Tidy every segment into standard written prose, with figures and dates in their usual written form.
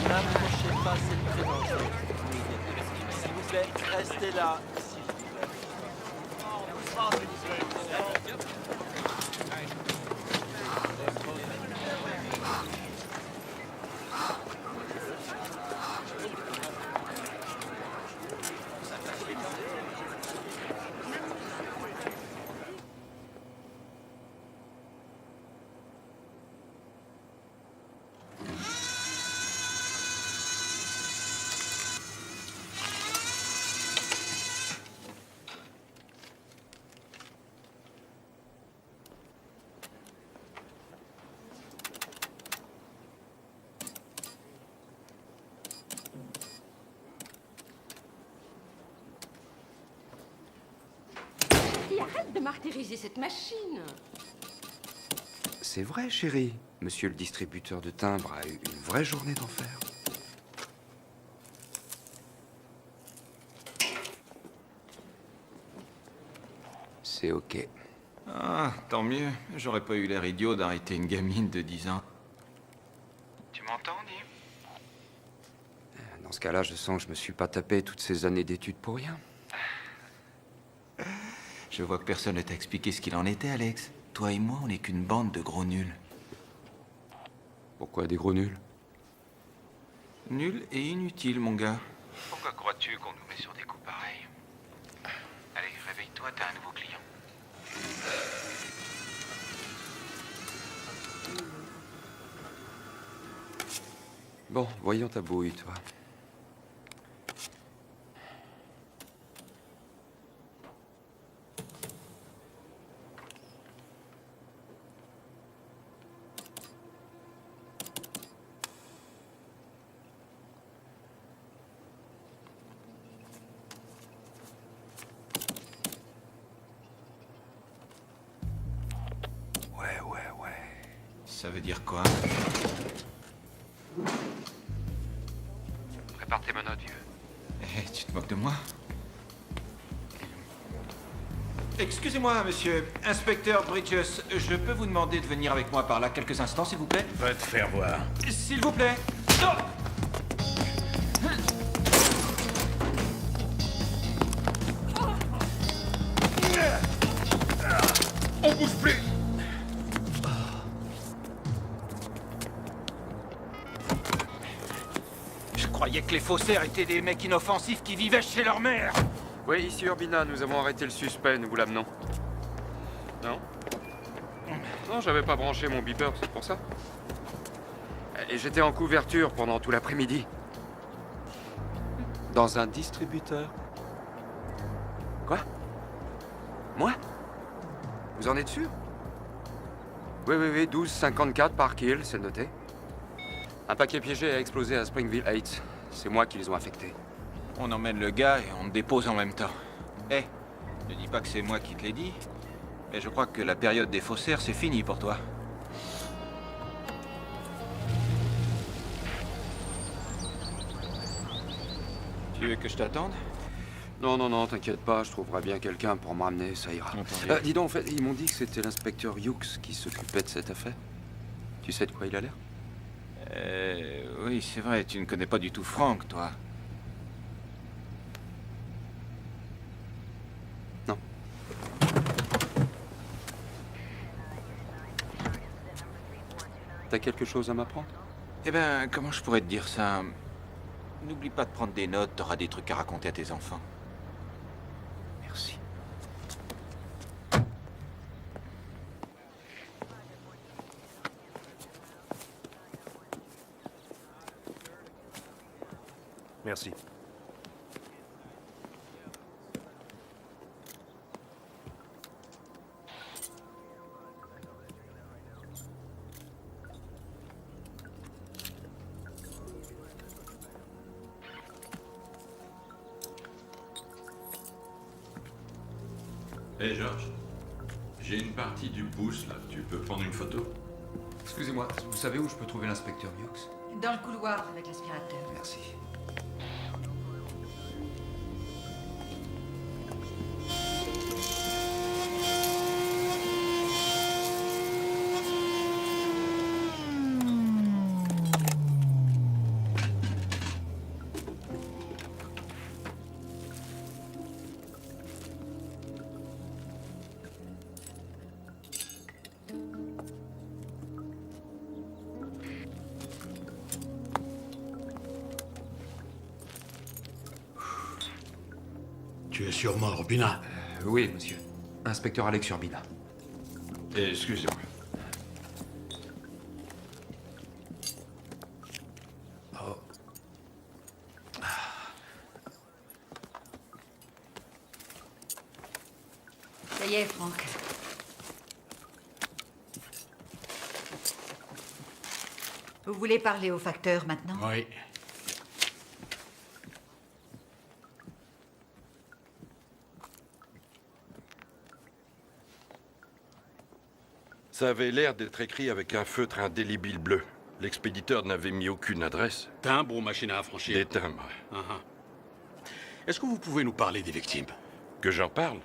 N'approchez pas cette très dangereuse. S'il vous plaît, restez là. Et arrête de martyriser cette machine. C'est vrai, chérie. Monsieur le distributeur de timbres a eu une vraie journée d'enfer. C'est ok. Ah, tant mieux. J'aurais pas eu l'air idiot d'arrêter une gamine de 10 ans. Tu m'entends, Nim? Dans ce cas-là, je sens que je me suis pas tapé toutes ces années d'études pour rien. Je vois que personne ne t'a expliqué ce qu'il en était, Alex. Toi et moi, on n'est qu'une bande de gros nuls. Pourquoi des gros nuls? Nuls et inutiles, mon gars. Pourquoi crois-tu qu'on nous met sur des coups pareils? Allez, réveille-toi, t'as un nouveau client. Bon, voyons ta bouille, toi. Ouais. Ça veut dire quoi? Prépare tes menottes, vieux. Eh, tu te moques de moi? Excusez-moi, monsieur. Inspecteur Bridges, je peux vous demander de venir avec moi par là quelques instants, s'il vous plaît? Va te faire voir. S'il vous plaît. Non! On bouge plus. Je croyais que les faussaires étaient des mecs inoffensifs qui vivaient chez leur mère. Oui, ici Urbina, nous avons arrêté le suspect, nous vous l'amenons. Non? Non, j'avais pas branché mon beeper, c'est pour ça. Et j'étais en couverture pendant tout l'après-midi. Dans un distributeur. Quoi? Moi? Vous en êtes sûr? Oui, 12,54 par kill, c'est noté. Un paquet piégé a explosé à Springville Heights. C'est moi qui les ont affectés. On emmène le gars et on te dépose en même temps. Eh, ne dis pas que c'est moi qui te l'ai dit, mais je crois que la période des faussaires, c'est fini pour toi. Tu veux que je t'attende? Non, t'inquiète pas, je trouverai bien quelqu'un pour m'emmener, ça ira. Entendu. Dis donc, en fait, ils m'ont dit que c'était l'inspecteur Hughes qui s'occupait de cette affaire. Tu sais de quoi il a l'air? Oui, c'est vrai, tu ne connais pas du tout Frank, toi. Non. T'as quelque chose à m'apprendre? Eh ben, comment je pourrais te dire ça? N'oublie pas de prendre des notes, t'auras des trucs à raconter à tes enfants. Merci. Merci. Hé Georges, j'ai une partie du pouce là, tu peux prendre une photo? Excusez-moi, vous savez où je peux trouver l'inspecteur Hughes? Dans le couloir avec l'aspirateur. Merci. Tu es sûrement Urbina. Oui, monsieur. Inspecteur Alex Urbina. Excusez-moi. Ça y est, Franck. Vous voulez parler au facteur maintenant? Oui. Ça avait l'air d'être écrit avec un feutre indélébile bleu. L'expéditeur n'avait mis aucune adresse. Timbre ou machine à affranchir? Des timbres. Est-ce que vous pouvez nous parler des victimes? Que j'en parle?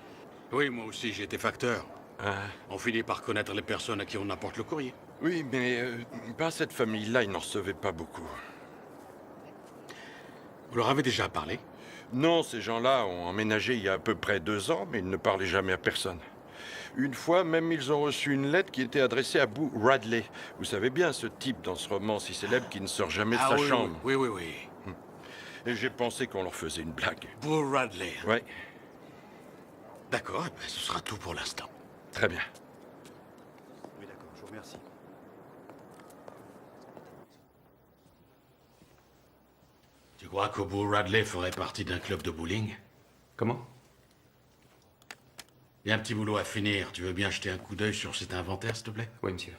Oui, moi aussi, j'étais facteur. Ah. On finit par connaître les personnes à qui on apporte le courrier. Oui, mais pas cette famille-là, ils n'en recevaient pas beaucoup. Vous leur avez déjà parlé? Non, ces gens-là ont emménagé il y a à peu près 2 ans, mais ils ne parlaient jamais à personne. Une fois, même, ils ont reçu une lettre qui était adressée à Boo Radley. Vous savez bien, ce type dans ce roman si célèbre qui ne sort jamais de sa oui, chambre. oui, oui, oui. Et j'ai pensé qu'on leur faisait une blague. Boo Radley. Ouais, D'accord, eh ben, ce sera tout pour l'instant. très bien. Oui, d'accord, je vous remercie. Tu crois que Boo Radley ferait partie d'un club de bowling? Comment? Il y a un petit boulot à finir. Tu veux bien jeter un coup d'œil sur cet inventaire, s'il te plaît? Oui, monsieur.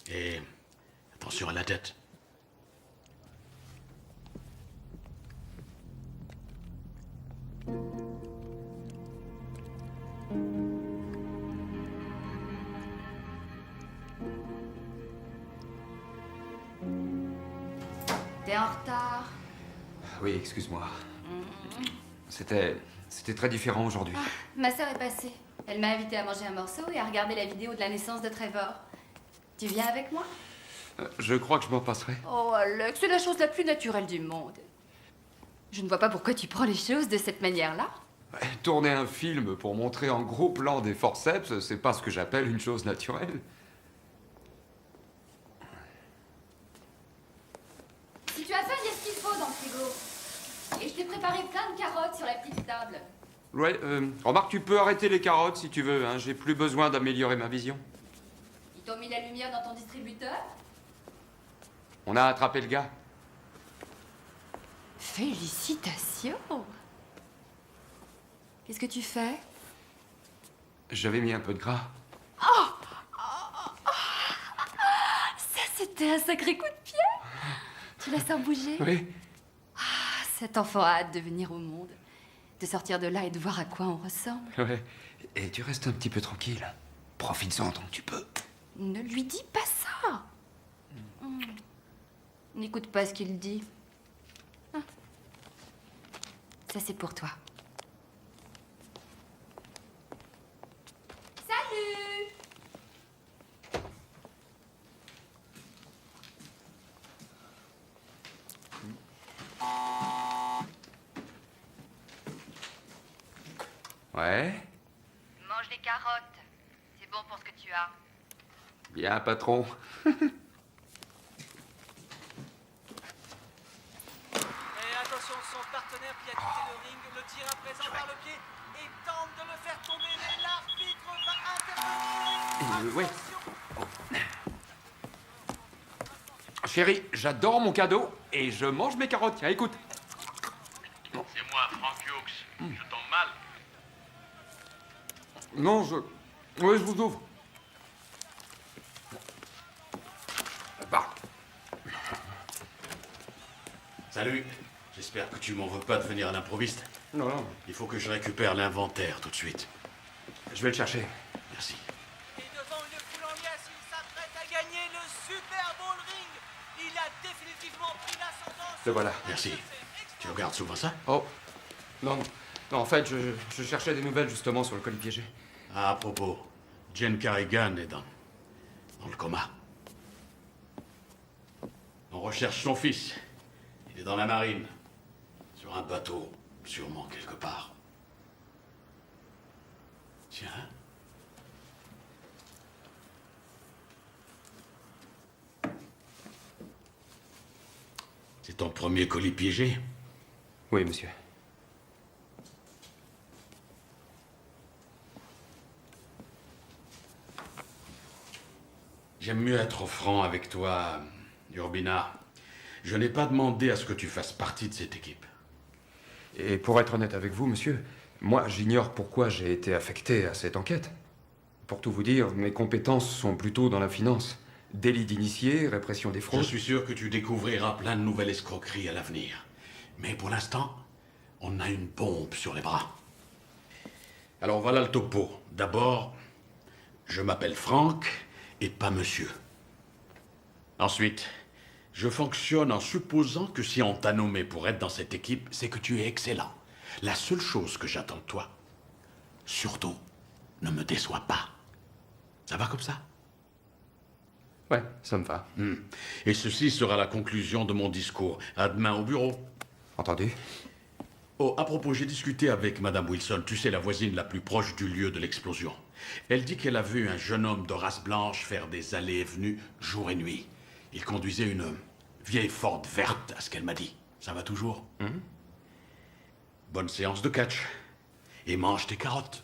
Et attention à la tête. T'es en retard. Oui, excuse-moi. C'était très différent aujourd'hui. Ma sœur est passée. Elle m'a invité à manger un morceau et à regarder la vidéo de la naissance de Trevor. Tu viens avec moi? Je crois que je m'en passerai. Oh, Alex, c'est la chose la plus naturelle du monde. Je ne vois pas pourquoi tu prends les choses de cette manière-là. Tourner un film pour montrer en gros plan des forceps, c'est pas ce que j'appelle une chose naturelle. Si tu as faim, il y a ce qu'il faut dans le frigo. Et je t'ai préparé plein de carottes sur la petite table. Ouais, remarque, tu peux arrêter les carottes si tu veux, hein. J'ai plus besoin d'améliorer ma vision. Ils t'ont mis la lumière dans ton distributeur? On a attrapé le gars. Félicitations! Qu'est-ce que tu fais? J'avais mis un peu de gras. Ça, c'était un sacré coup de pied! Tu la sens bouger? Oui. Cet enfant a hâte de venir au monde, de sortir de là et de voir à quoi on ressemble. Ouais. Et tu restes un petit peu tranquille. Profites-en tant que tu peux. Ne lui dis pas ça. N'écoute pas ce qu'il dit. Ah. Ça, c'est pour toi. Salut! Ouais. Mange des carottes. C'est bon pour ce que tu as. Bien, patron. Et attention, son partenaire qui a quitté le ring le tire à présent par le pied et tente de le faire tomber, mais l'arbitre va intervenir. Ouais. Chérie, j'adore mon cadeau et je mange mes carottes. Tiens, écoute. C'est moi, Frank Hughes. Je tombe mal. Non, Oui, je vous ouvre. Bah. Salut. J'espère que tu m'en veux pas de venir à l'improviste. Non, non. Il faut que je récupère l'inventaire tout de suite. Je vais le chercher. Merci. Et devant une foule en liesse, il s'apprête à gagner le Super Bowl ring. Il a définitivement pris l'ascendant. Le voilà. Merci. Tu regardes souvent ça? Oh. Non, non. Non, en fait, je cherchais des nouvelles justement sur le colis piégé. Ah, à propos, Jen Carrigan est dans le coma. On recherche son fils. Il est dans la marine. Sur un bateau, sûrement quelque part. Tiens. C'est ton premier colis piégé? Oui, monsieur. J'aime mieux être franc avec toi, Urbina. Je n'ai pas demandé à ce que tu fasses partie de cette équipe. Et pour être honnête avec vous, monsieur, moi, j'ignore pourquoi j'ai été affecté à cette enquête. Pour tout vous dire, mes compétences sont plutôt dans la finance. Délit d'initié, répression des Je fraudes. suis sûr que tu découvriras plein de nouvelles escroqueries à l'avenir. Mais pour l'instant, on a une bombe sur les bras. Alors voilà le topo. D'abord, je m'appelle Franck et pas monsieur. Ensuite, je fonctionne en supposant que si on t'a nommé pour être dans cette équipe, c'est que tu es excellent. La seule chose que j'attends de toi, surtout, ne me déçois pas. Ça va comme ça? Ouais, ça me va. Et ceci sera la conclusion de mon discours. À demain au bureau. Entendu? Oh, à propos, j'ai discuté avec Madame Wilson, tu sais, la voisine la plus proche du lieu de l'explosion. Elle dit qu'elle a vu un jeune homme de race blanche faire des allées et venues jour et nuit. Il conduisait une vieille Ford verte, à ce qu'elle m'a dit. Ça va toujours? Bonne séance de catch. Et mange tes carottes.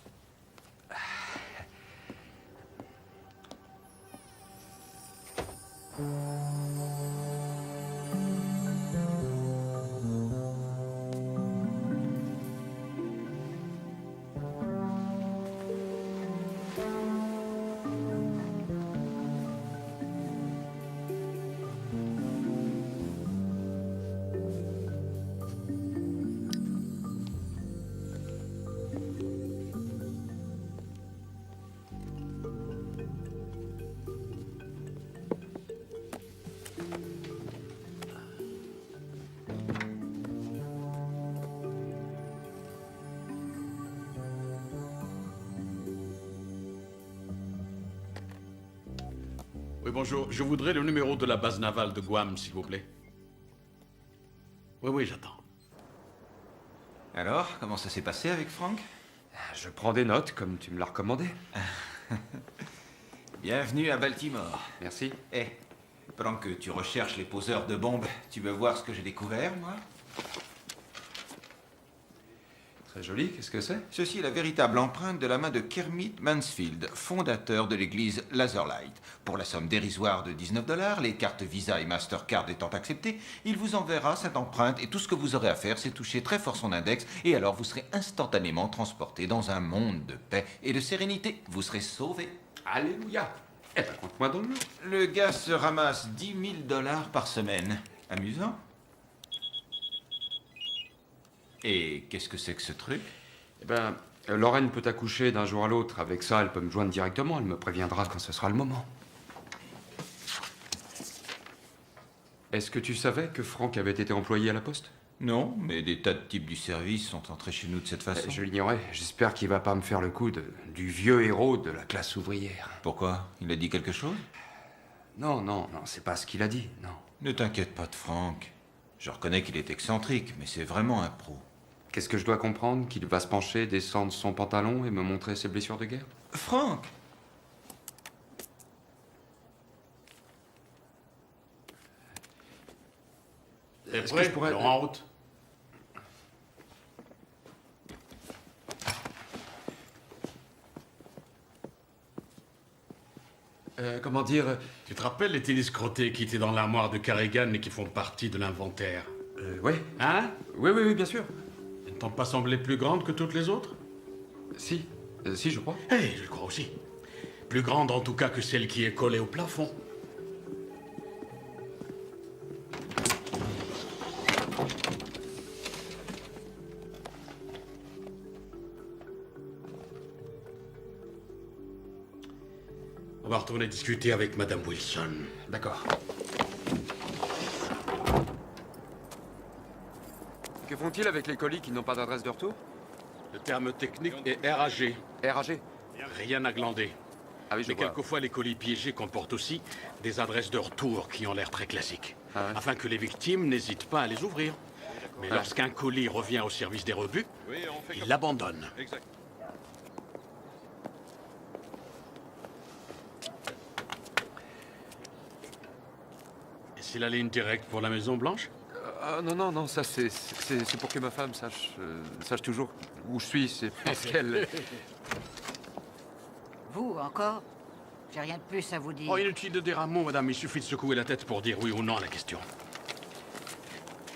Oui, bonjour. Je voudrais le numéro de la base navale de Guam, s'il vous plaît. Oui, j'attends. Alors, comment ça s'est passé avec Franck? Je prends des notes, comme tu me l'as recommandé. Bienvenue à Baltimore. Merci. Eh, pendant que tu recherches les poseurs de bombes, tu veux voir ce que j'ai découvert, moi? Très joli, qu'est-ce que c'est? Ceci est la véritable empreinte de la main de Kermit Mansfield, fondateur de l'église Lazerlight. Pour la somme dérisoire de 19 $, les cartes Visa et Mastercard étant acceptées, il vous enverra cette empreinte et tout ce que vous aurez à faire, c'est toucher très fort son index et alors vous serez instantanément transporté dans un monde de paix et de sérénité. Vous serez sauvé. Alléluia. Eh ben, compte-moi dans le lot. Le gars se ramasse 10 000 $ par semaine. Amusant. Et qu'est-ce que c'est que ce truc? Eh ben, Lorraine peut accoucher d'un jour à l'autre. Avec ça, elle peut me joindre directement. Elle me préviendra quand ce sera le moment. Est-ce que tu savais que Franck avait été employé à la poste? Non, mais des tas de types du service sont entrés chez nous de cette façon. Je l'ignorais. J'espère qu'il va pas me faire le coup du vieux héros de la classe ouvrière. Pourquoi? Il a dit quelque chose? Non, c'est pas ce qu'il a dit, non. Ne t'inquiète pas de Franck. Je reconnais qu'il est excentrique, mais c'est vraiment un pro. Qu'est-ce que je dois comprendre? Qu'il va se pencher, descendre son pantalon et me montrer ses blessures de guerre? Franck! Est-ce que je pourrais... Alors, en route. Comment dire? Tu te rappelles les télescrotés qui étaient dans l'armoire de Carrigan et qui font partie de l'inventaire? Oui. Hein? Oui, bien sûr. Elles ne t'ont pas semblé plus grandes que toutes les autres? Si, je crois. Eh, je le crois aussi. Plus grande en tout cas que celle qui est collée au plafond. On va retourner discuter avec Madame Wilson. D'accord. Que font-ils avec les colis qui n'ont pas d'adresse de retour? Le terme technique est RAG. RAG. Rien à glander. Ah oui, je Mais vois. quelquefois, les colis piégés comportent aussi des adresses de retour qui ont l'air très classiques. Ah ouais. Afin que les victimes n'hésitent pas à les ouvrir. Mais lorsqu'un colis revient au service des rebuts, il l'abandonne. Et c'est la ligne directe pour la Maison Blanche? Non, ça c'est pour que ma femme sache toujours où je suis, c'est parce qu'elle... Vous, encore? J'ai rien de plus à vous dire. Oh, inutile de dire un mot, madame. Il suffit de secouer la tête pour dire oui ou non à la question.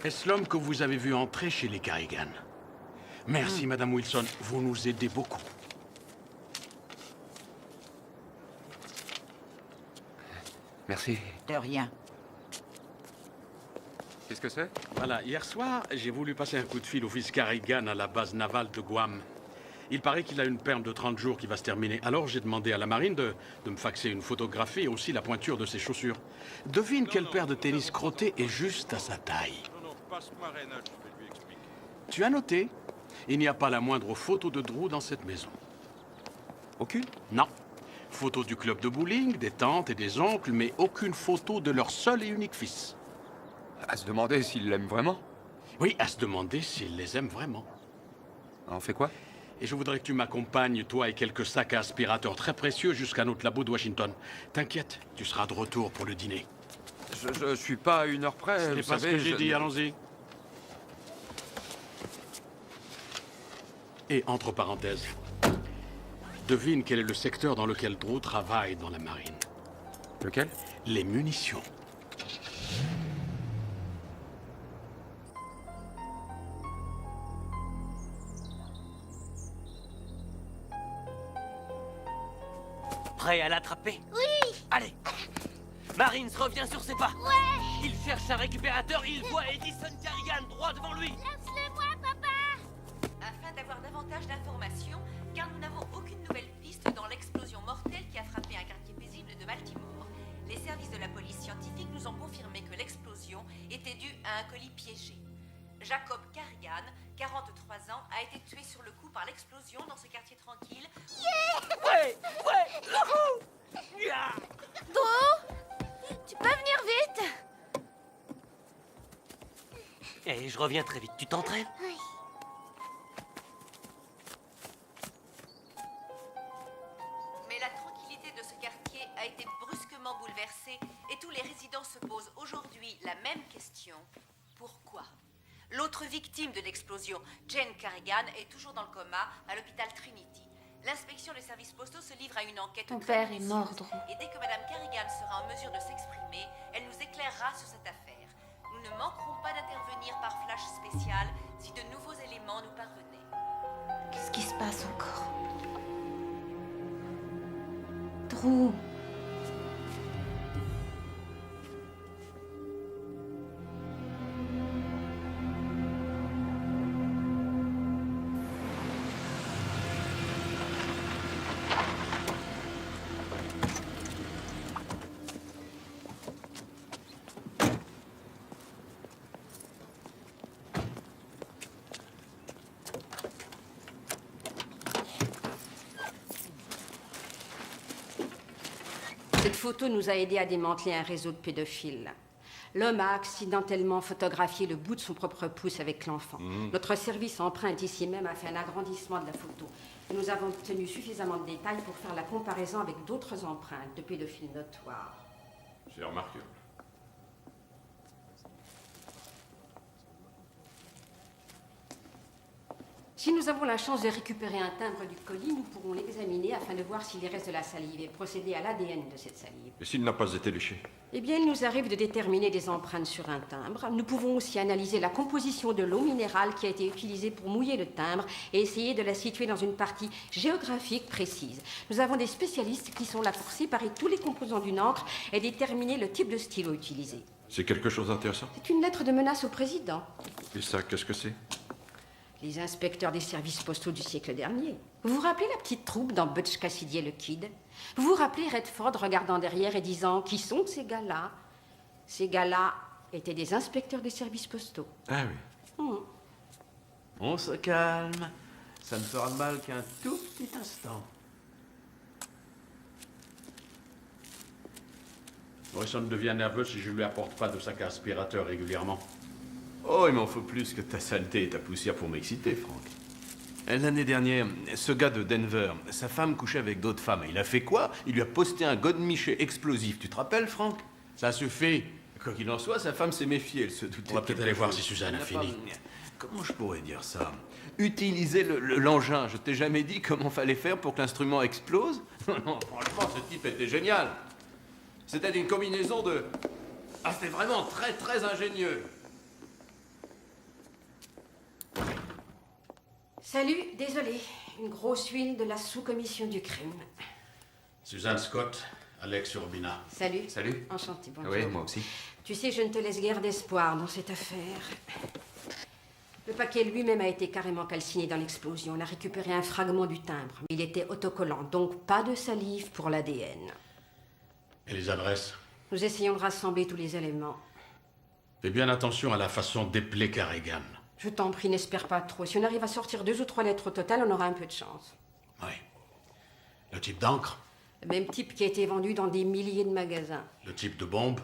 Est-ce l'homme que vous avez vu entrer chez les Carrigan? Merci, madame Wilson. Vous nous aidez beaucoup. Merci. De rien. Qu'est-ce que c'est? Voilà, hier soir, j'ai voulu passer un coup de fil au fils Carrigan à la base navale de Guam. Il paraît qu'il a une perme de 30 jours qui va se terminer. Alors j'ai demandé à la marine de me faxer une photographie et aussi la pointure de ses chaussures. Devine quelle paire de tennis crottés est juste à sa taille. Non, passe-moi Reynolds, je vais lui expliquer. Tu as noté? Il n'y a pas la moindre photo de Drew dans cette maison. Aucune? Non. Photo du club de bowling, des tantes et des oncles, mais aucune photo de leur seul et unique fils. À se demander s'il l'aime vraiment. Oui, à se demander s'il les aime vraiment. On fait quoi? Et je voudrais que tu m'accompagnes, toi et quelques sacs à aspirateurs très précieux, jusqu'à notre labo de Washington. T'inquiète, tu seras de retour pour le dîner. Je suis pas à 1 heure près, C'est vous pas ce savez, que j'ai dit, allons-y. Et entre parenthèses, devine quel est le secteur dans lequel Drew travaille dans la marine. Lequel? Les munitions. Prêt à l'attraper? Oui! Allez! Marines revient sur ses pas! Ouais! Il cherche un récupérateur, il voit Edison Carrigan droit devant lui! Laisse-le-moi, papa! Afin d'avoir davantage d'informations, car nous n'avons aucune nouvelle piste dans l'explosion mortelle qui a frappé un quartier paisible de Baltimore, les services de la police scientifique nous ont confirmé que l'explosion était due à un colis piégé. Jacob Carrigan, 43 ans, a été tué sur le coup par l'explosion dans ce quartier tranquille. Ouais! Ouais! Youhou! Yeah! Drew, tu peux venir vite? Et je reviens très vite, tu t'entraînes? Oui. Mais la tranquillité de ce quartier a été brusquement bouleversée et tous les résidents se posent aujourd'hui la même question. Pourquoi? L'autre victime de l'explosion, Jane Carrigan, est toujours dans le coma à l'hôpital Trinity. L'inspection des services postaux se livre à une enquête Ton très père est mort, minutieuse, Drew. et dès que Madame Carrigan sera en mesure de s'exprimer, elle nous éclairera sur cette affaire. Nous ne manquerons pas d'intervenir par flash spécial si de nouveaux éléments nous parvenaient. Qu'est-ce qui se passe encore? Drew. Cette photo nous a aidé à démanteler un réseau de pédophiles. L'homme a accidentellement photographié le bout de son propre pouce avec l'enfant. Notre service empreinte ici même a fait un agrandissement de la photo. Et nous avons obtenu suffisamment de détails pour faire la comparaison avec d'autres empreintes de pédophiles notoires. C'est remarquable. Si nous avons la chance de récupérer un timbre du colis, nous pourrons l'examiner afin de voir s'il y reste de la salive et procéder à l'ADN de cette salive. Et s'il n'a pas été léché? Eh bien, il nous arrive de déterminer des empreintes sur un timbre. Nous pouvons aussi analyser la composition de l'eau minérale qui a été utilisée pour mouiller le timbre et essayer de la situer dans une partie géographique précise. Nous avons des spécialistes qui sont là pour séparer tous les composants d'une encre et déterminer le type de stylo utilisé. C'est quelque chose d'intéressant? C'est une lettre de menace au président. Et ça, qu'est-ce que c'est? Les inspecteurs des services postaux du siècle dernier. Vous vous rappelez la petite troupe dans Butch Cassidy et le Kid? Vous vous rappelez Redford regardant derrière et disant « Qui sont ces gars-là » Ces gars-là étaient des inspecteurs des services postaux. Ah oui. On se calme. Ça ne fera mal qu'un tout petit instant. Morrison devient nerveux si je ne lui apporte pas de sac à aspirateur régulièrement. Oh, il m'en faut plus que ta saleté et ta poussière pour m'exciter, Frank. L'année dernière, ce gars de Denver, sa femme couchait avec d'autres femmes. Il a fait quoi? Il lui a posté un godemiché explosif. Tu te rappelles, Frank? Ça suffit. Quoi qu'il en soit, sa femme s'est méfiée. Elle se doutait. On va peut-être aller voir si Suzanne a fini. Comment je pourrais dire ça? Utiliser l'engin. Je t'ai jamais dit comment fallait faire pour que l'instrument explose? Non, franchement, ce type était génial. C'était une combinaison de... Ah, c'était vraiment très, très ingénieux. Salut, désolé. Une grosse huile de la sous-commission du crime. Suzanne Scott, Alex Urbina. Salut. Salut. Enchanté, bonjour. Oui, moi aussi. Tu sais, je ne te laisse guère d'espoir dans cette affaire. Le paquet lui-même a été carrément calciné dans l'explosion. On a récupéré un fragment du timbre. Il était autocollant, donc pas de salive pour l'ADN. Et les adresses? Nous essayons de rassembler tous les éléments. Fais bien attention à la façon d'épeler Carrigan. Je t'en prie, n'espère pas trop. Si on arrive à sortir 2 ou 3 lettres au total, on aura un peu de chance. Oui. Le type d'encre? Le même type qui a été vendu dans des milliers de magasins. Le type de bombe?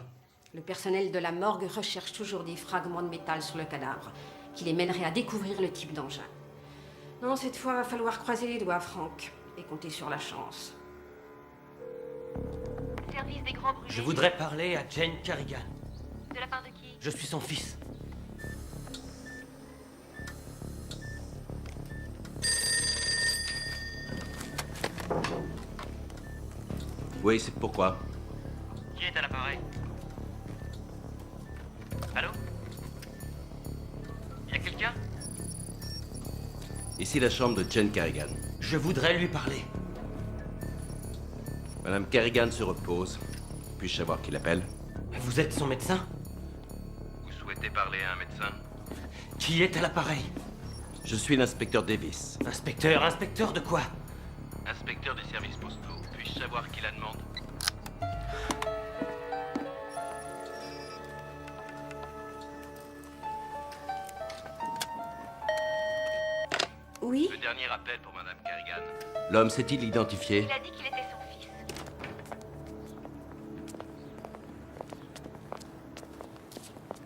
Le personnel de la morgue recherche toujours des fragments de métal sur le cadavre, qui les mèneraient à découvrir le type d'engin. Non, cette fois, va falloir croiser les doigts, Franck, et compter sur la chance. Service des grands brûlés. Je voudrais parler à Jane Carrigan. De la part de qui? Je suis son fils. Oui, c'est pourquoi? Qui est à l'appareil? Allô? Y a quelqu'un? Ici la chambre de Jane Carrigan. Je voudrais lui parler. Madame Carrigan se repose. Puis-je savoir qui l'appelle? Vous êtes son médecin? Vous souhaitez parler à un médecin? Qui est à l'appareil? Je suis l'inspecteur Davis. Inspecteur de quoi? Inspecteur des services postaux. Puis-je savoir qui la demande? Oui? Le dernier appel pour Madame Carrigan. L'homme s'est-il identifié? Il a dit qu'il était son fils.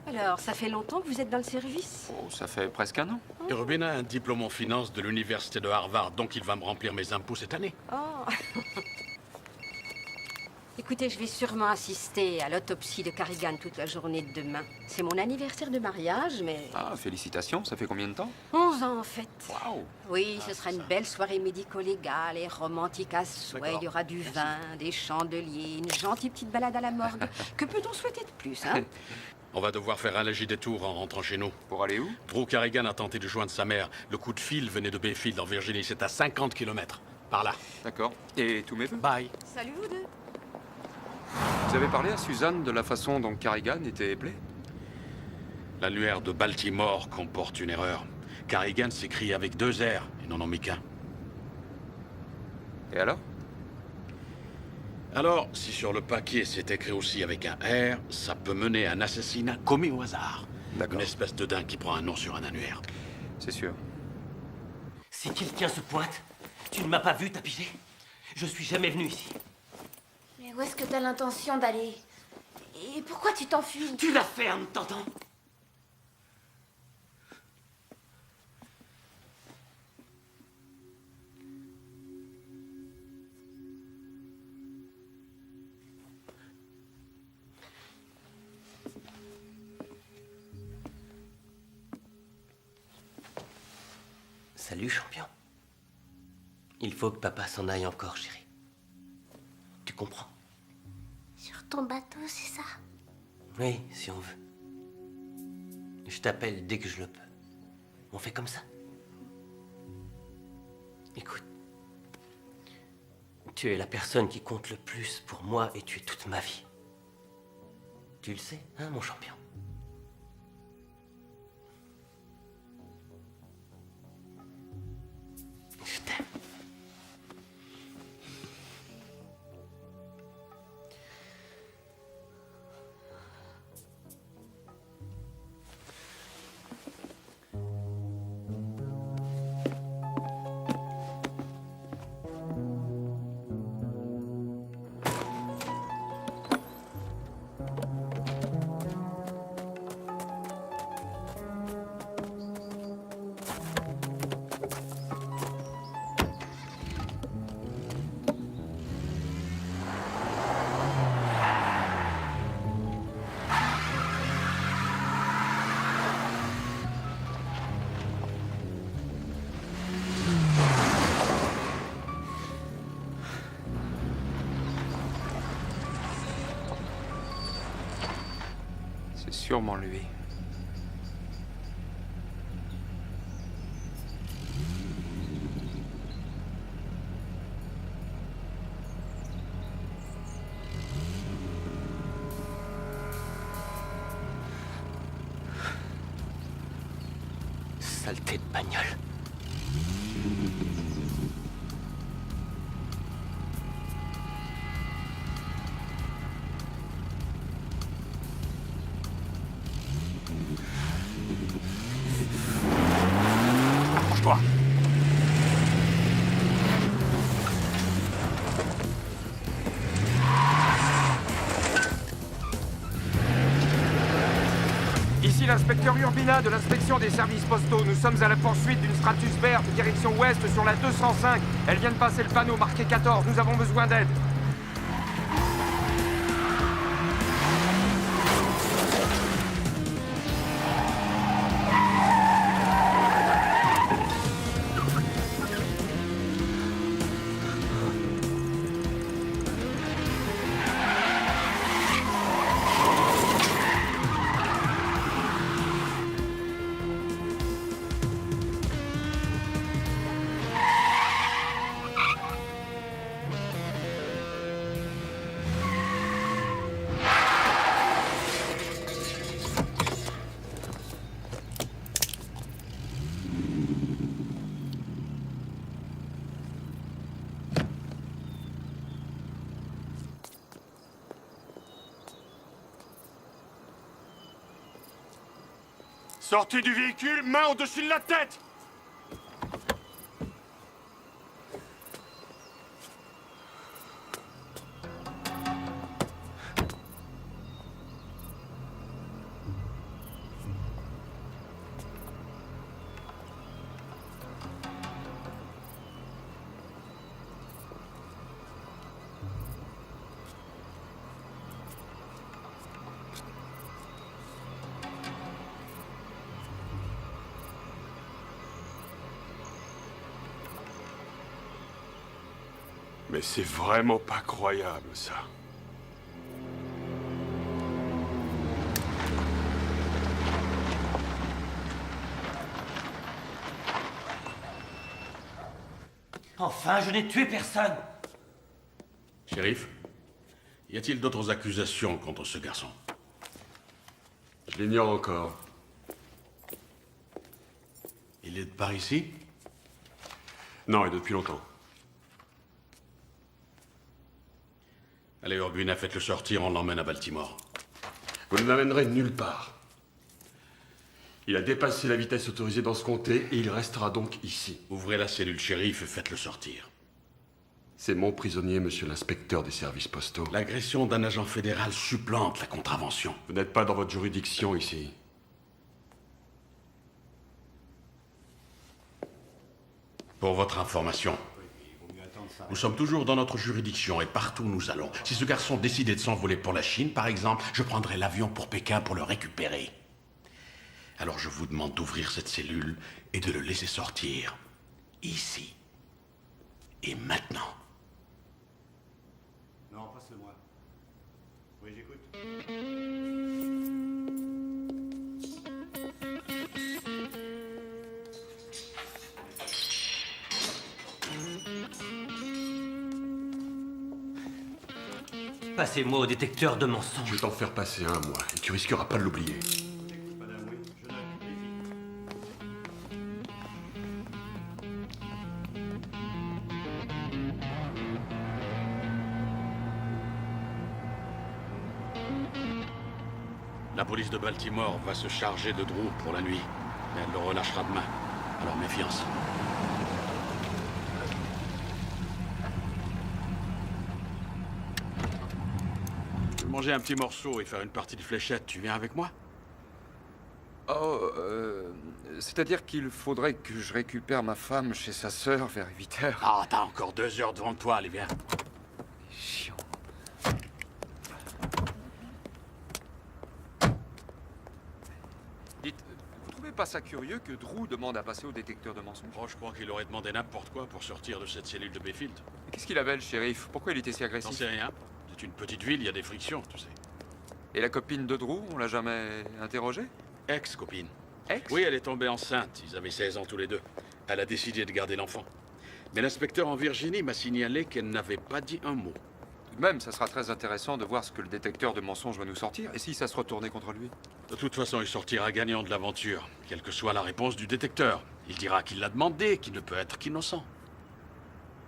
Alors, ça fait longtemps que vous êtes dans le service? Oh, ça fait presque un an. Et Urbina a un diplôme en finance de l'université de Harvard, donc il va me remplir mes impôts cette année. Oh. Écoutez, je vais sûrement assister à l'autopsie de Carrigan toute la journée de demain. C'est mon anniversaire de mariage, mais... Ah, félicitations, ça fait combien de temps? 11 ans, en fait. Waouh! Oui, ce sera une belle soirée médico-légale et romantique à souhait. D'accord. Il y aura du vin, des chandeliers, une gentille petite balade à la morgue. Que peut-on souhaiter de plus, hein? On va devoir faire un léger détour en rentrant chez nous. Pour aller où? Drew Carrigan a tenté de joindre sa mère. Le coup de fil venait de Bayfield, en Virginie. C'est à 50 km. Par là. D'accord. Et tous mes vœux. Bye. Salut, vous deux. Vous avez parlé à Suzanne de la façon dont Carrigan était éplé? L'annuaire de Baltimore comporte une erreur. Carrigan s'écrit avec 2 R. Ils n'en ont mis qu'un. Et alors? Alors, si sur le papier c'est écrit aussi avec un R, ça peut mener à un assassinat commis au hasard. D'accord. Une espèce de dingue qui prend un nom sur un annuaire. C'est sûr. Si quelqu'un se pointe, tu ne m'as pas vu, t'as pigé? Je suis jamais venu ici. Mais où est-ce que t'as l'intention d'aller? Et pourquoi tu t'enfuis? Tu la fermes, t'entends? Salut, champion. Il faut que papa s'en aille encore, chérie. Tu comprends? Sur ton bateau, c'est ça? Oui, si on veut. Je t'appelle dès que je le peux. On fait comme ça? Écoute. Tu es la personne qui compte le plus pour moi et tu es toute ma vie. Tu le sais, hein, mon champion? Je t'aime. C'est sûrement lui. Saleté de bagnole. Approche-toi. Ici l'inspecteur Urbina de l'inspection des services postaux. Nous sommes à la poursuite d'une Stratus verte direction ouest sur la 205. Elle vient de passer le panneau marqué 14. Nous avons besoin d'aide. Sortez du véhicule, main au-dessus de la tête! Mais c'est vraiment pas croyable, ça. Enfin, je n'ai tué personne. Shérif, y a-t-il d'autres accusations contre ce garçon? Je l'ignore encore. Il est de par ici? Non, et depuis longtemps. Allez, Urbina, faites-le sortir, on l'emmène à Baltimore. Vous ne l'amènerez nulle part. Il a dépassé la vitesse autorisée dans ce comté et il restera donc ici. Ouvrez la cellule, shérif, et faites-le sortir. C'est mon prisonnier, monsieur l'inspecteur des services postaux. L'agression d'un agent fédéral supplante la contravention. Vous n'êtes pas dans votre juridiction ici. Pour votre information, nous sommes toujours dans notre juridiction et partout où nous allons. Si ce garçon décidait de s'envoler pour la Chine, par exemple, je prendrais l'avion pour Pékin pour le récupérer. Alors je vous demande d'ouvrir cette cellule et de le laisser sortir. Ici. Et maintenant. Non, passe-le-moi. Oui, j'écoute. Passez-moi au détecteur de mensonges. Je vais t'en faire passer un, moi, et tu risqueras pas de l'oublier. La police de Baltimore va se charger de Drew pour la nuit. Mais elle le relâchera demain. Alors méfiance. Je vais manger un petit morceau et faire une partie de fléchette. Tu viens avec moi? Oh, c'est-à-dire qu'il faudrait que je récupère ma femme chez sa sœur vers 8 heures. Ah, t'as encore 2 heures devant toi, allez, viens. Chiant. Dites, vous trouvez pas ça curieux que Drew demande à passer au détecteur de mensonges? Oh, je crois qu'il aurait demandé n'importe quoi pour sortir de cette cellule de Bayfield. Qu'est-ce qu'il avait, le shérif? Pourquoi il était si agressif? J'en sais rien. C'est une petite ville, il y a des frictions, tu sais. Et la copine de Drew, on l'a jamais interrogée? Ex-copine. Ex? Oui, elle est tombée enceinte. Ils avaient 16 ans tous les deux. Elle a décidé de garder l'enfant. Mais l'inspecteur en Virginie m'a signalé qu'elle n'avait pas dit un mot. Tout de même, ça sera très intéressant de voir ce que le détecteur de mensonges va nous sortir, et si ça se retournait contre lui. De toute façon, il sortira gagnant de l'aventure, quelle que soit la réponse du détecteur. Il dira qu'il l'a demandé, qu'il ne peut être qu'innocent.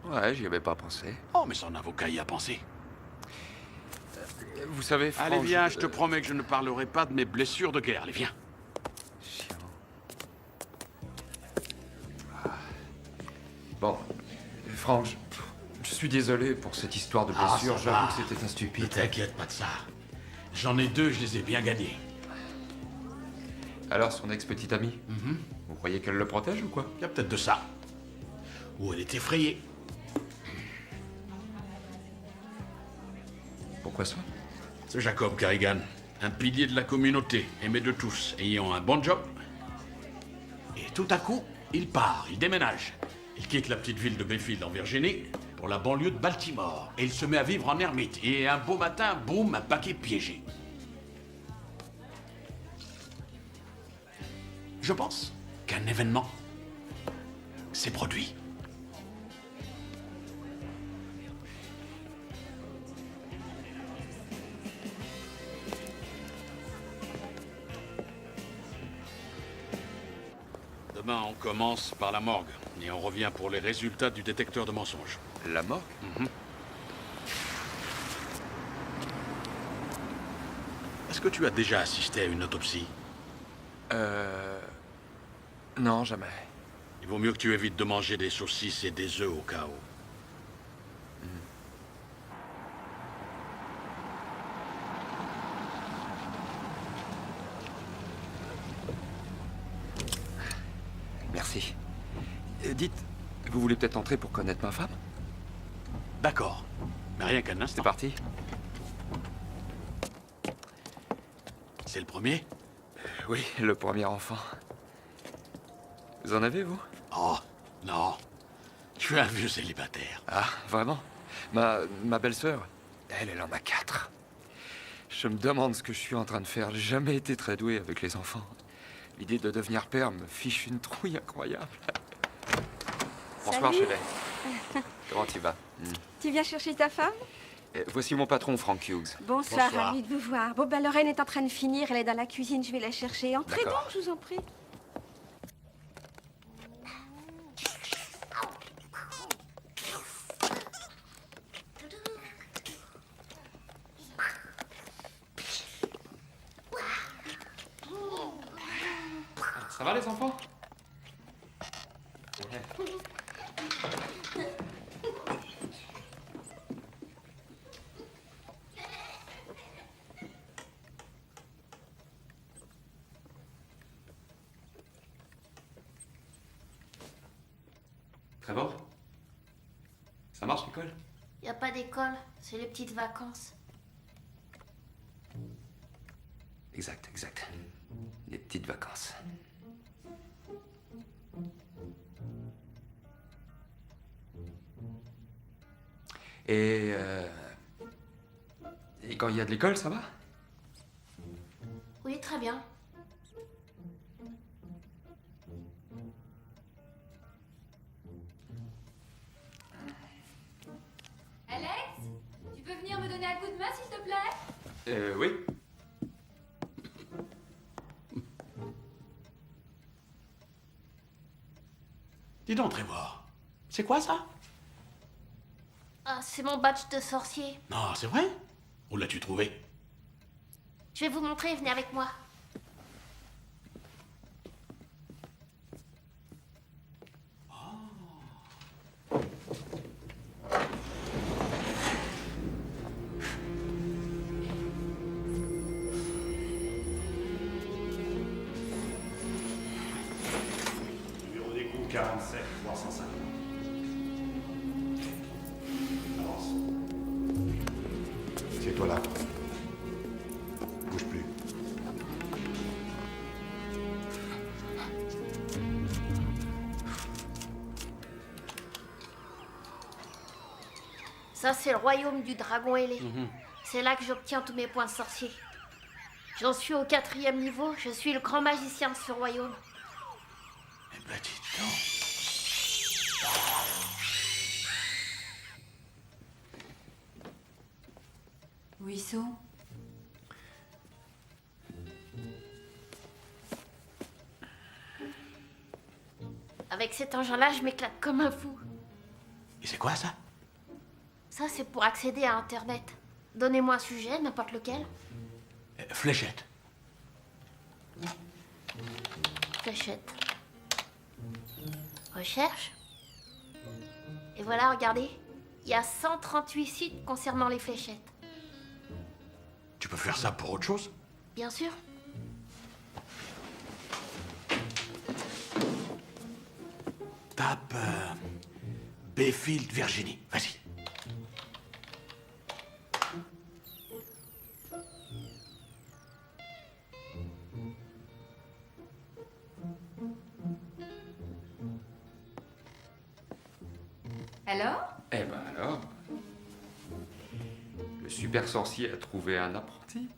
Ouais, j'y avais pas pensé. Oh, mais son avocat y a pensé. Vous savez, Franck... Allez, viens, je te promets que je ne parlerai pas de mes blessures de guerre. Allez, viens. Chiant. Bon, Franck, je suis désolé pour cette histoire de blessure. J'avoue que c'était un Ne stupide. t'inquiète pas de ça. J'en ai 2, je les ai bien gagnés. Alors, son ex-petite amie, vous croyez qu'elle le protège ou quoi? Il y a peut-être de ça. Ou elle est effrayée. Pourquoi ça? C'est Jacob Carrigan, un pilier de la communauté, aimé de tous, ayant un bon job. Et tout à coup, il part, il déménage. Il quitte la petite ville de Bayfield en Virginie pour la banlieue de Baltimore. Et il se met à vivre en ermite. Et un beau matin, boum, un paquet piégé. Je pense qu'un événement s'est produit. Demain, on commence par la morgue. Et on revient pour les résultats du détecteur de mensonges. La morgue? Est-ce que tu as déjà assisté à une autopsie? Non, jamais. Il vaut mieux que tu évites de manger des saucisses et des œufs au cas où. Merci. Dites, vous voulez peut-être entrer pour connaître ma femme? D'accord. Mais rien qu'un instant. C'est parti. C'est le premier? Oui, le premier enfant. Vous en avez, vous? Oh, non. Je suis un vieux célibataire. Ah, vraiment? Ma belle-sœur, elle en a 4. Je me demande ce que je suis en train de faire. J'ai jamais été très doué avec les enfants. L'idée de devenir père me fiche une trouille incroyable. Bonsoir, Salut. Shelley. Comment tu vas? Tu viens chercher ta femme? Voici mon patron, Frank Hughes. Bonsoir, ravi de vous voir. Bon, ben, Lorraine est en train de finir. Elle est dans la cuisine. Je vais la chercher. Entrez D'accord. donc, je vous en prie. Ça va, les enfants? Trevor? Ça marche, l'école? Y a pas d'école, c'est les petites vacances. Exact. Les petites vacances. Et quand il y a de l'école, ça va? Oui, très bien. Alex, tu peux venir me donner un coup de main, s'il te plaît? Oui. Dis donc, Trevor. C'est quoi ça? Ah, c'est mon badge de sorcier. Non, c'est vrai? Où l'as-tu trouvé? Je vais vous montrer, venez avec moi. Numéro d'écoute 47, 350. Avance. C'est toi là. Bouge plus. Ça, c'est le royaume du dragon ailé. C'est là que j'obtiens tous mes points sorciers. J'en suis au 4e niveau. Je suis le grand magicien de ce royaume. Eh ben, dites donc. Où ils sont? Avec cet engin-là, je m'éclate comme un fou. Et c'est quoi ça? Ça, c'est pour accéder à Internet. Donnez-moi un sujet, n'importe lequel. Fléchette. Fléchette. Recherche. Et voilà, regardez. Il y a 138 sites concernant les fléchettes. Tu peux faire ça pour autre chose? Bien sûr. Tape Bayfield, Virginie. Vas-y. Alors? Eh ben alors, le super sorcier a trouvé un apprenti.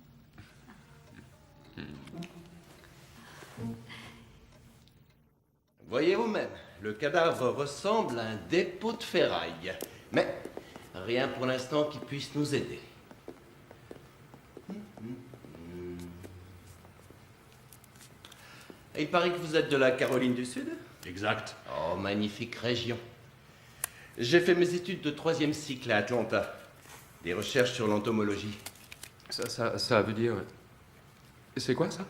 Voyez vous-même, le cadavre ressemble à un dépôt de ferraille. Mais rien pour l'instant qui puisse nous aider. Il paraît que vous êtes de la Caroline du Sud? Exact. Oh, magnifique région. J'ai fait mes études de 3e cycle à Atlanta. Des recherches sur l'entomologie. Ça veut dire... C'est quoi ça?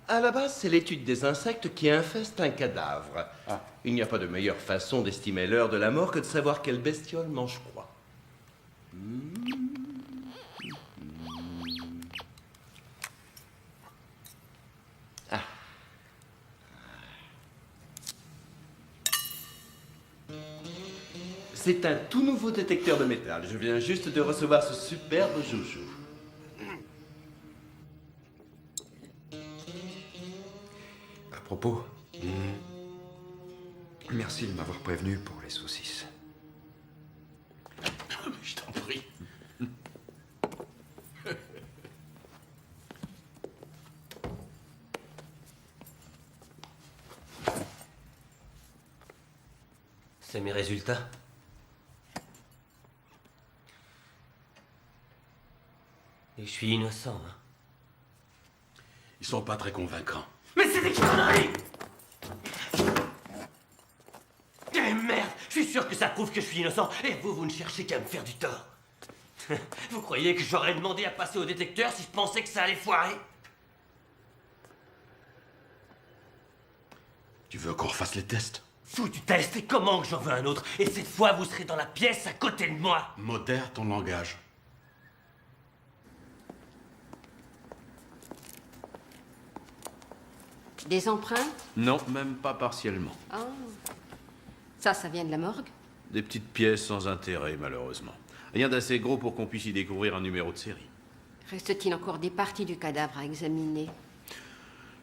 À la base, c'est l'étude des insectes qui infestent un cadavre. Il n'y a pas de meilleure façon d'estimer l'heure de la mort que de savoir quelle bestiole mange quoi. C'est un tout nouveau détecteur de métal. Je viens juste de recevoir ce superbe joujou. À propos, merci de m'avoir prévenu pour les saucisses. Je t'en prie. C'est mes résultats. Et je suis innocent, hein. Ils sont pas très convaincants. Mais c'est des conneries! Eh merde! Je suis sûr que ça prouve que je suis innocent. Et vous ne cherchez qu'à me faire du tort. Vous croyez que j'aurais demandé à passer au détecteur si je pensais que ça allait foirer? Tu veux qu'on refasse les tests? Foutu test, et comment que j'en veux un autre? Et cette fois, vous serez dans la pièce à côté de moi. Modère ton langage. Des empreintes? Non, même pas partiellement. Ah. Ça vient de la morgue? Des petites pièces sans intérêt, malheureusement. Rien d'assez gros pour qu'on puisse y découvrir un numéro de série. Reste-t-il encore des parties du cadavre à examiner?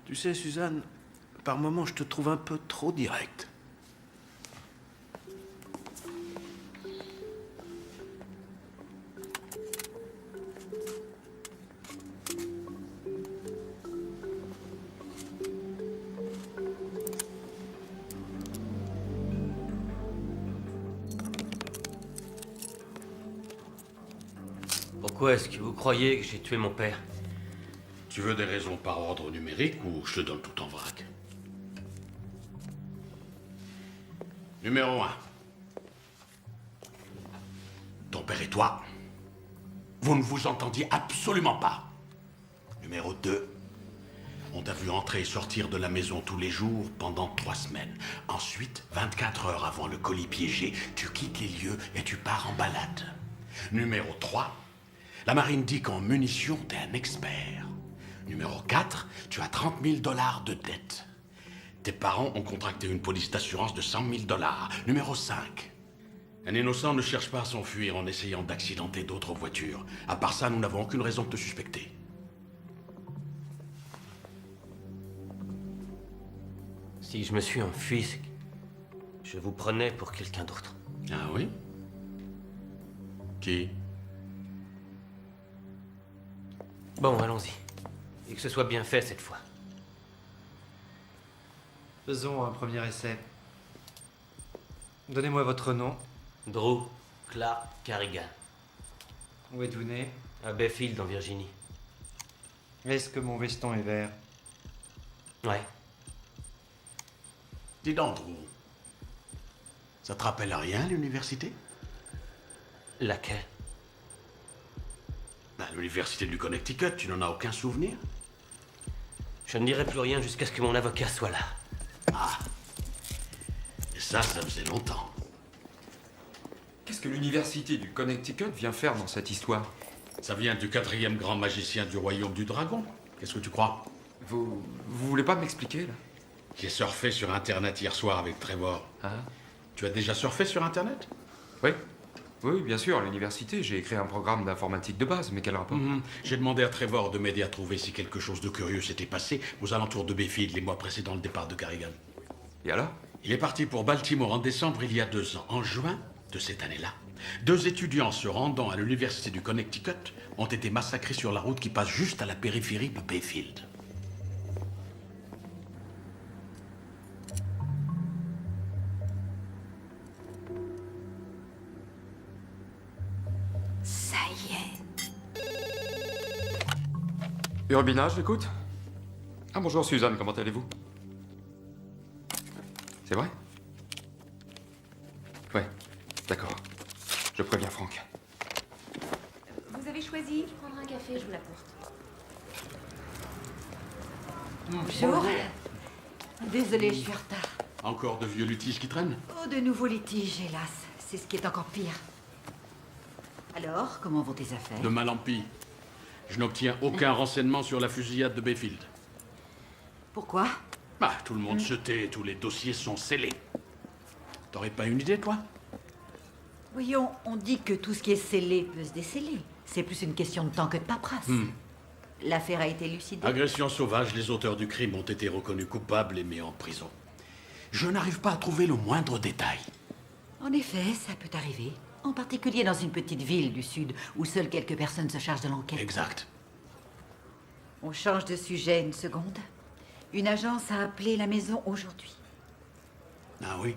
Tu sais, Suzanne, par moments, je te trouve un peu trop directe. Pourquoi est-ce que vous croyez que j'ai tué mon père? Tu veux des raisons par ordre numérique ou je te donne tout en vrac? Numéro 1. Ton père et toi, vous ne vous entendiez absolument pas. Numéro 2. On t'a vu entrer et sortir de la maison tous les jours pendant 3 semaines. Ensuite, 24 heures avant le colis piégé, tu quittes les lieux et tu pars en balade. Numéro 3. La marine dit qu'en munitions, t'es un expert. Numéro 4, tu as 30 000 $ de dette. Tes parents ont contracté une police d'assurance de 100 000 $. Numéro 5, un innocent ne cherche pas à s'enfuir en essayant d'accidenter d'autres voitures. À part ça, nous n'avons aucune raison de te suspecter. Si je me suis enfui, c'est que je vous prenais pour quelqu'un d'autre. Ah oui? Qui? Bon, allons-y. Et que ce soit bien fait cette fois. Faisons un premier essai. Donnez-moi votre nom. Drew Clark Carrigan. Où êtes-vous né? À Bayfield, en Virginie. Est-ce que mon veston est vert? Ouais. Dis donc, Drew. Ça te rappelle à rien, l'université? Laquelle? L'université du Connecticut, tu n'en as aucun souvenir? Je ne dirai plus rien jusqu'à ce que mon avocat soit là. Ah. Et ça faisait longtemps. Qu'est-ce que l'université du Connecticut vient faire dans cette histoire? Ça vient du 4e grand magicien du royaume du dragon. Qu'est-ce que tu crois? Vous voulez pas m'expliquer, là? J'ai surfé sur Internet hier soir avec Trevor. Ah. Tu as déjà surfé sur Internet? Oui. Oui, bien sûr, à l'université, j'ai écrit un programme d'informatique de base, mais quel rapport? J'ai demandé à Trevor de m'aider à trouver si quelque chose de curieux s'était passé aux alentours de Bayfield les mois précédant le départ de Carrigan. Et alors? Il est parti pour Baltimore en décembre il y a 2 ans. En juin de cette année-là, 2 étudiants se rendant à l'université du Connecticut ont été massacrés sur la route qui passe juste à la périphérie de Bayfield. Ça y est. Urbina, je l'écoute. Ah, bonjour Suzanne, comment allez-vous? C'est vrai? Ouais, d'accord. Je préviens Franck. Vous avez choisi? Je prendrai un café, je vous l'apporte. Bonjour. Désolée, je suis en retard. Encore de vieux litiges qui traînent? Oh, de nouveaux litiges, hélas. C'est ce qui est encore pire. Alors, comment vont tes affaires? De mal en pis. Je n'obtiens aucun renseignement sur la fusillade de Bayfield. Pourquoi? Bah, tout le monde se tait, tous les dossiers sont scellés. T'aurais pas une idée, toi? Voyons, on dit que tout ce qui est scellé peut se déceler. C'est plus une question de temps que de paperasse. L'affaire a été élucidée. Agression sauvage, les auteurs du crime ont été reconnus coupables et mis en prison. Je n'arrive pas à trouver le moindre détail. En effet, ça peut arriver. En particulier dans une petite ville du Sud où seules quelques personnes se chargent de l'enquête. Exact. On change de sujet une seconde. Une agence a appelé la maison aujourd'hui. Ah oui?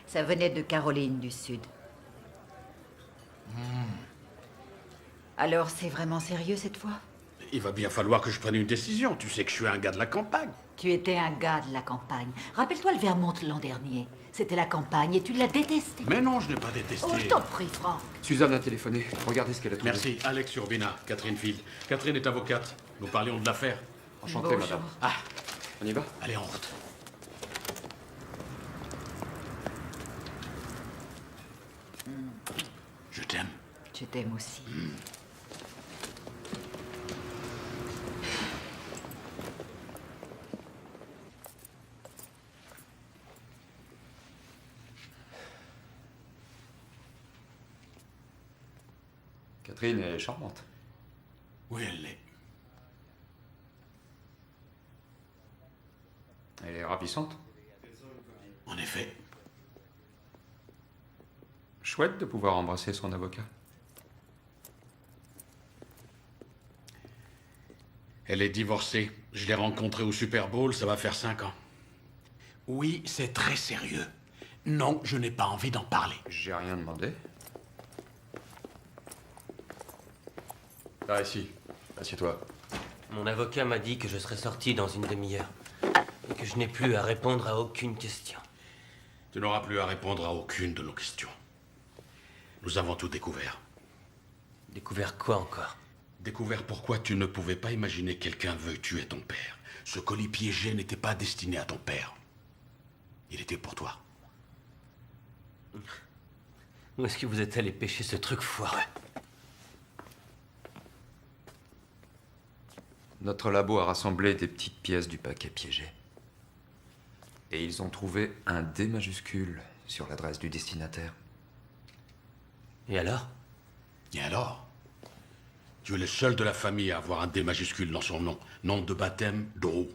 Ça venait de Caroline du Sud. Alors, c'est vraiment sérieux cette fois? Il va bien falloir que je prenne une décision. Tu sais que je suis un gars de la campagne. Tu étais un gars de la campagne. Rappelle-toi le Vermont l'an dernier. C'était la campagne et tu l'as détesté. Mais non, je n'ai pas détesté. Oh, je t'en prie, Franck. Suzanne a téléphoné. Regardez ce qu'elle a trouvé. Merci. Alex Urbina, Catherine Field. Catherine est avocate. Nous parlions de l'affaire. Enchanté, Bonjour. madame. Ah, On y va? allez, en route. Je t'aime. Je t'aime aussi. Catherine est charmante. Oui, elle l'est. Elle est ravissante. En effet. Chouette de pouvoir embrasser son avocat. Elle est divorcée. Je l'ai rencontrée au Super Bowl, ça va faire 5 ans. Oui, c'est très sérieux. Non, je n'ai pas envie d'en parler. J'ai rien demandé. Ah, ici. Assieds-toi. Mon avocat m'a dit que je serais sorti dans une demi-heure. Et que je n'ai plus à répondre à aucune question. Tu n'auras plus à répondre à aucune de nos questions. Nous avons tout découvert. Découvert quoi encore? Découvert pourquoi tu ne pouvais pas imaginer que quelqu'un veuille tuer ton père. Ce colis piégé n'était pas destiné à ton père. Il était pour toi. Où est-ce que vous êtes allé pêcher ce truc foireux? Notre labo a rassemblé des petites pièces du paquet piégé. Et ils ont trouvé un D majuscule sur l'adresse du destinataire. Et alors? Et alors? Tu es le seul de la famille à avoir un D majuscule dans son nom. Nom de baptême, Drew.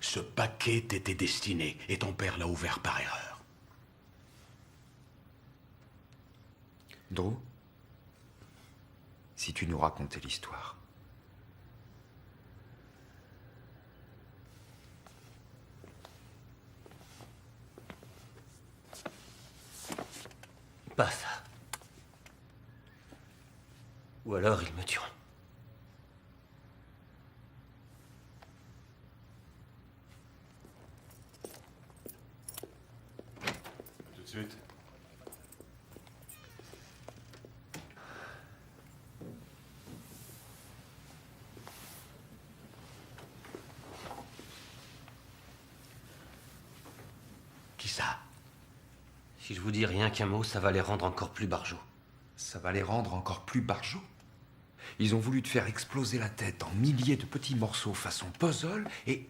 Ce paquet t'était destiné et ton père l'a ouvert par erreur. Drew? si tu nous racontais l'histoire. Pas ça. Ou alors ils me tueront. Tout de suite. Qui ça? Si je vous dis rien qu'un mot, ça va les rendre encore plus barjots. Ça va les rendre encore plus barjots. Ils ont voulu te faire exploser la tête en milliers de petits morceaux façon puzzle et...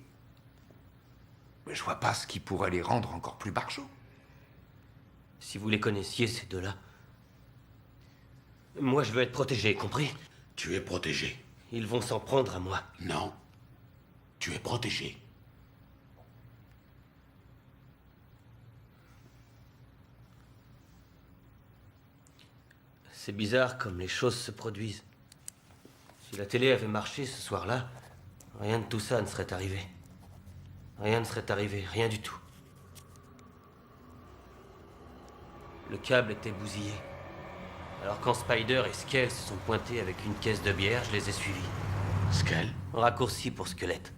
Mais je vois pas ce qui pourrait les rendre encore plus barjots. Si vous les connaissiez, ces deux-là... Moi, je veux être protégé, compris? Tu es protégé. Ils vont s'en prendre à moi. Non. Tu es protégé. C'est bizarre comme les choses se produisent. Si la télé avait marché ce soir-là, rien de tout ça ne serait arrivé. Rien ne serait arrivé, rien du tout. Le câble était bousillé. Alors quand Spider et Skell se sont pointés avec une caisse de bière, je les ai suivis. Skell? Raccourci pour squelette.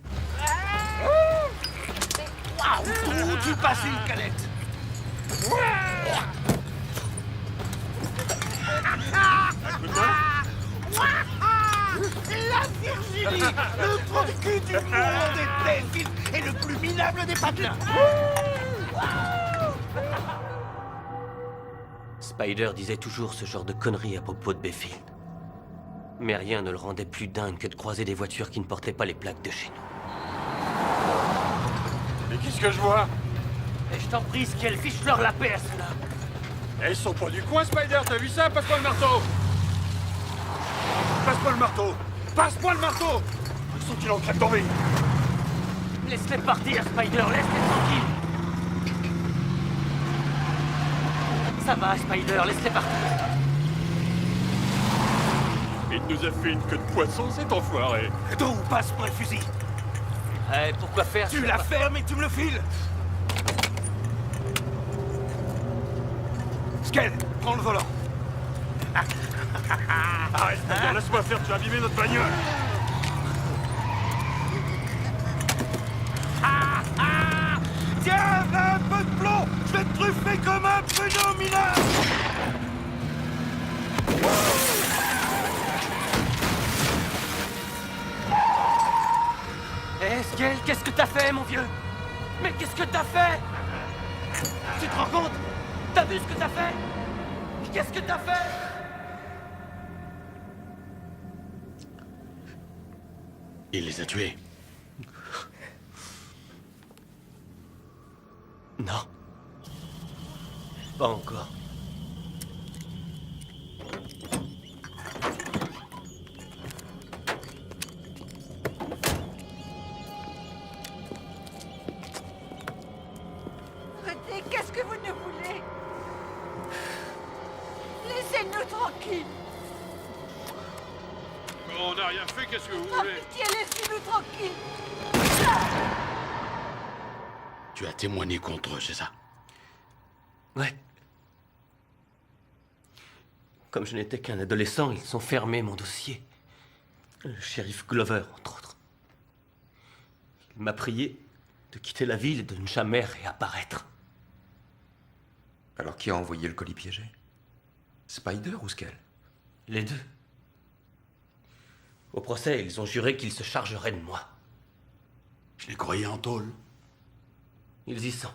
Où tu passes une canette? La Virginie, le trou de cul du monde des Delphines et le plus minable des patelins. Spider disait toujours ce genre de conneries à propos de Bayfield. Mais rien ne le rendait plus dingue que de croiser des voitures qui ne portaient pas les plaques de chez nous. Mais qu'est-ce que je vois? Et je t'en prie, Skell, fiche-leur la paix à ceux-là. Eh, ils sont pas du coin, Spider, t'as vu ça? Passe-moi le marteau! Passe-moi le marteau! Passe-moi le marteau! Ils sont qu'ils en crèvent d'envie! Laisse-les partir, Spider, laisse-les tranquilles. Ça va, Spider, laisse-les partir. Il nous a fait une queue de poisson, cet enfoiré! Donc, passe-moi le fusil. Pourquoi faire? Tu la fermes et tu me le files. Skell, prends le volant. Arrête, Spider, laisse-moi faire, tu as abîmé notre bagnole! Tiens, un peu de plomb. Je vais te truffer comme un pruneau mineur. Skell, qu'est-ce que t'as fait, mon vieux? Mais qu'est-ce que t'as fait? Tu te rends compte? T'as vu ce que t'as fait? Qu'est-ce que t'as fait? Il les a tués. Non. Pas encore. Arrêtez, qu'est-ce que vous ne voulez? Laissez-nous tranquilles. On n'a rien fait, qu'est-ce que vous Par voulez? pitié, laissez-nous tranquilles. Tu as témoigné contre eux, c'est ça? Ouais. Comme je n'étais qu'un adolescent, ils ont fermé mon dossier. Le shérif Glover, entre autres. Il m'a prié de quitter la ville et de ne jamais réapparaître. Alors qui a envoyé le colis piégé? Spider ou Skell? Les deux. Au procès, ils ont juré qu'ils se chargeraient de moi. Je les croyais en tôle. Ils y sont,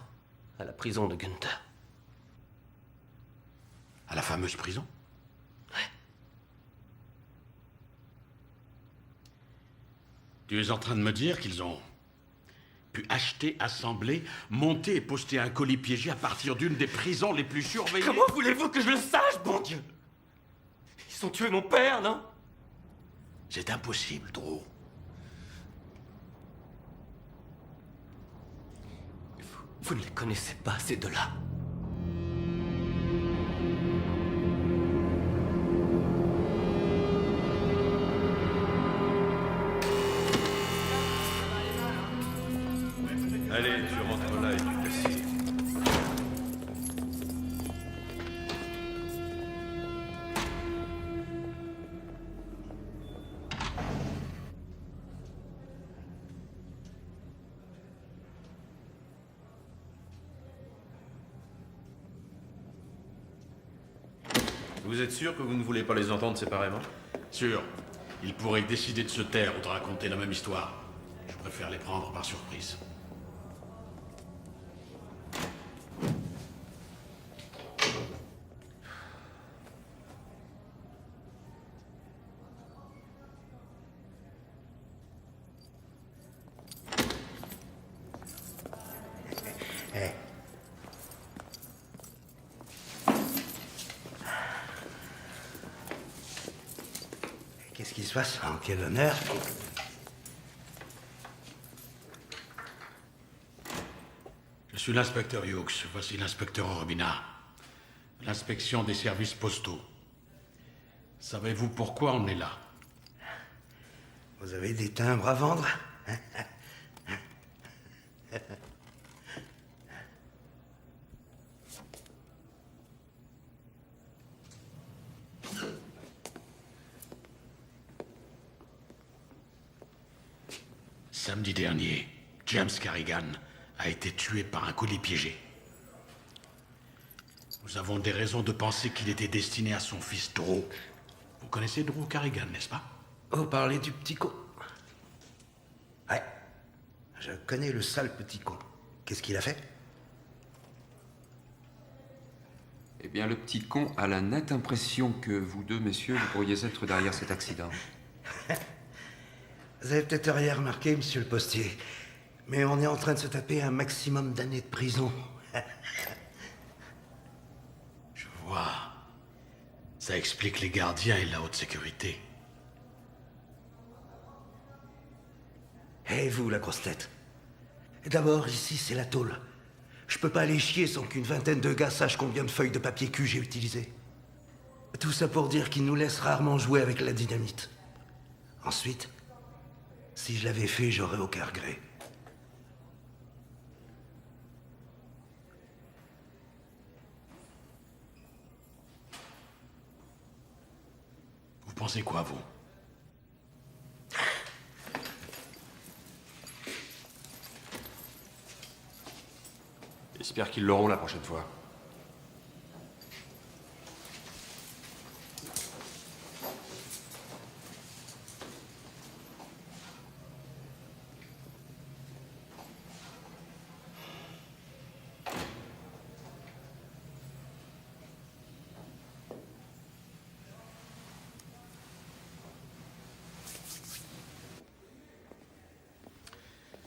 à la prison de Gunther. À la fameuse prison? Ouais. Tu es en train de me dire qu'ils ont pu acheter, assembler, monter et poster un colis piégé à partir d'une des prisons les plus surveillées? Comment voulez-vous que je le sache, bon Dieu? Ils ont tué mon père, non? C'est impossible, Drew. Vous ne les connaissez pas, ces deux-là. Allez, tu rentres là et tu t'assieds. Vous êtes sûr que vous ne voulez pas les entendre séparément? Sûr. Ils pourraient décider de se taire ou de raconter la même histoire. Je préfère les prendre par surprise. Qu'est-ce qui se passe? En quel honneur? Je suis l'inspecteur Hughes. Voici l'inspecteur Orbina. L'inspection des services postaux. Savez-vous pourquoi on est là? Vous avez des timbres à vendre? Samedi dernier, James Carrigan a été tué par un colis piégé. Nous avons des raisons de penser qu'il était destiné à son fils Drew. Vous connaissez Drew Carrigan, n'est-ce pas? Vous parlez du petit con? Ouais. Je connais le sale petit con. Qu'est-ce qu'il a fait? Eh bien, le petit con a la nette impression que vous deux, messieurs, vous pourriez être derrière cet accident. Vous avez peut-être rien remarqué, monsieur le postier, mais on est en train de se taper un maximum d'années de prison. Je vois. Ça explique les gardiens et la haute sécurité. Et vous, la grosse tête? D'abord, ici, c'est la tôle. Je peux pas aller chier sans qu'une vingtaine de gars sachent combien de feuilles de papier cul j'ai utilisées. Tout ça pour dire qu'ils nous laissent rarement jouer avec la dynamite. Ensuite, si je l'avais fait, j'aurais aucun regret. Vous pensez quoi, vous? J'espère qu'ils l'auront la prochaine fois.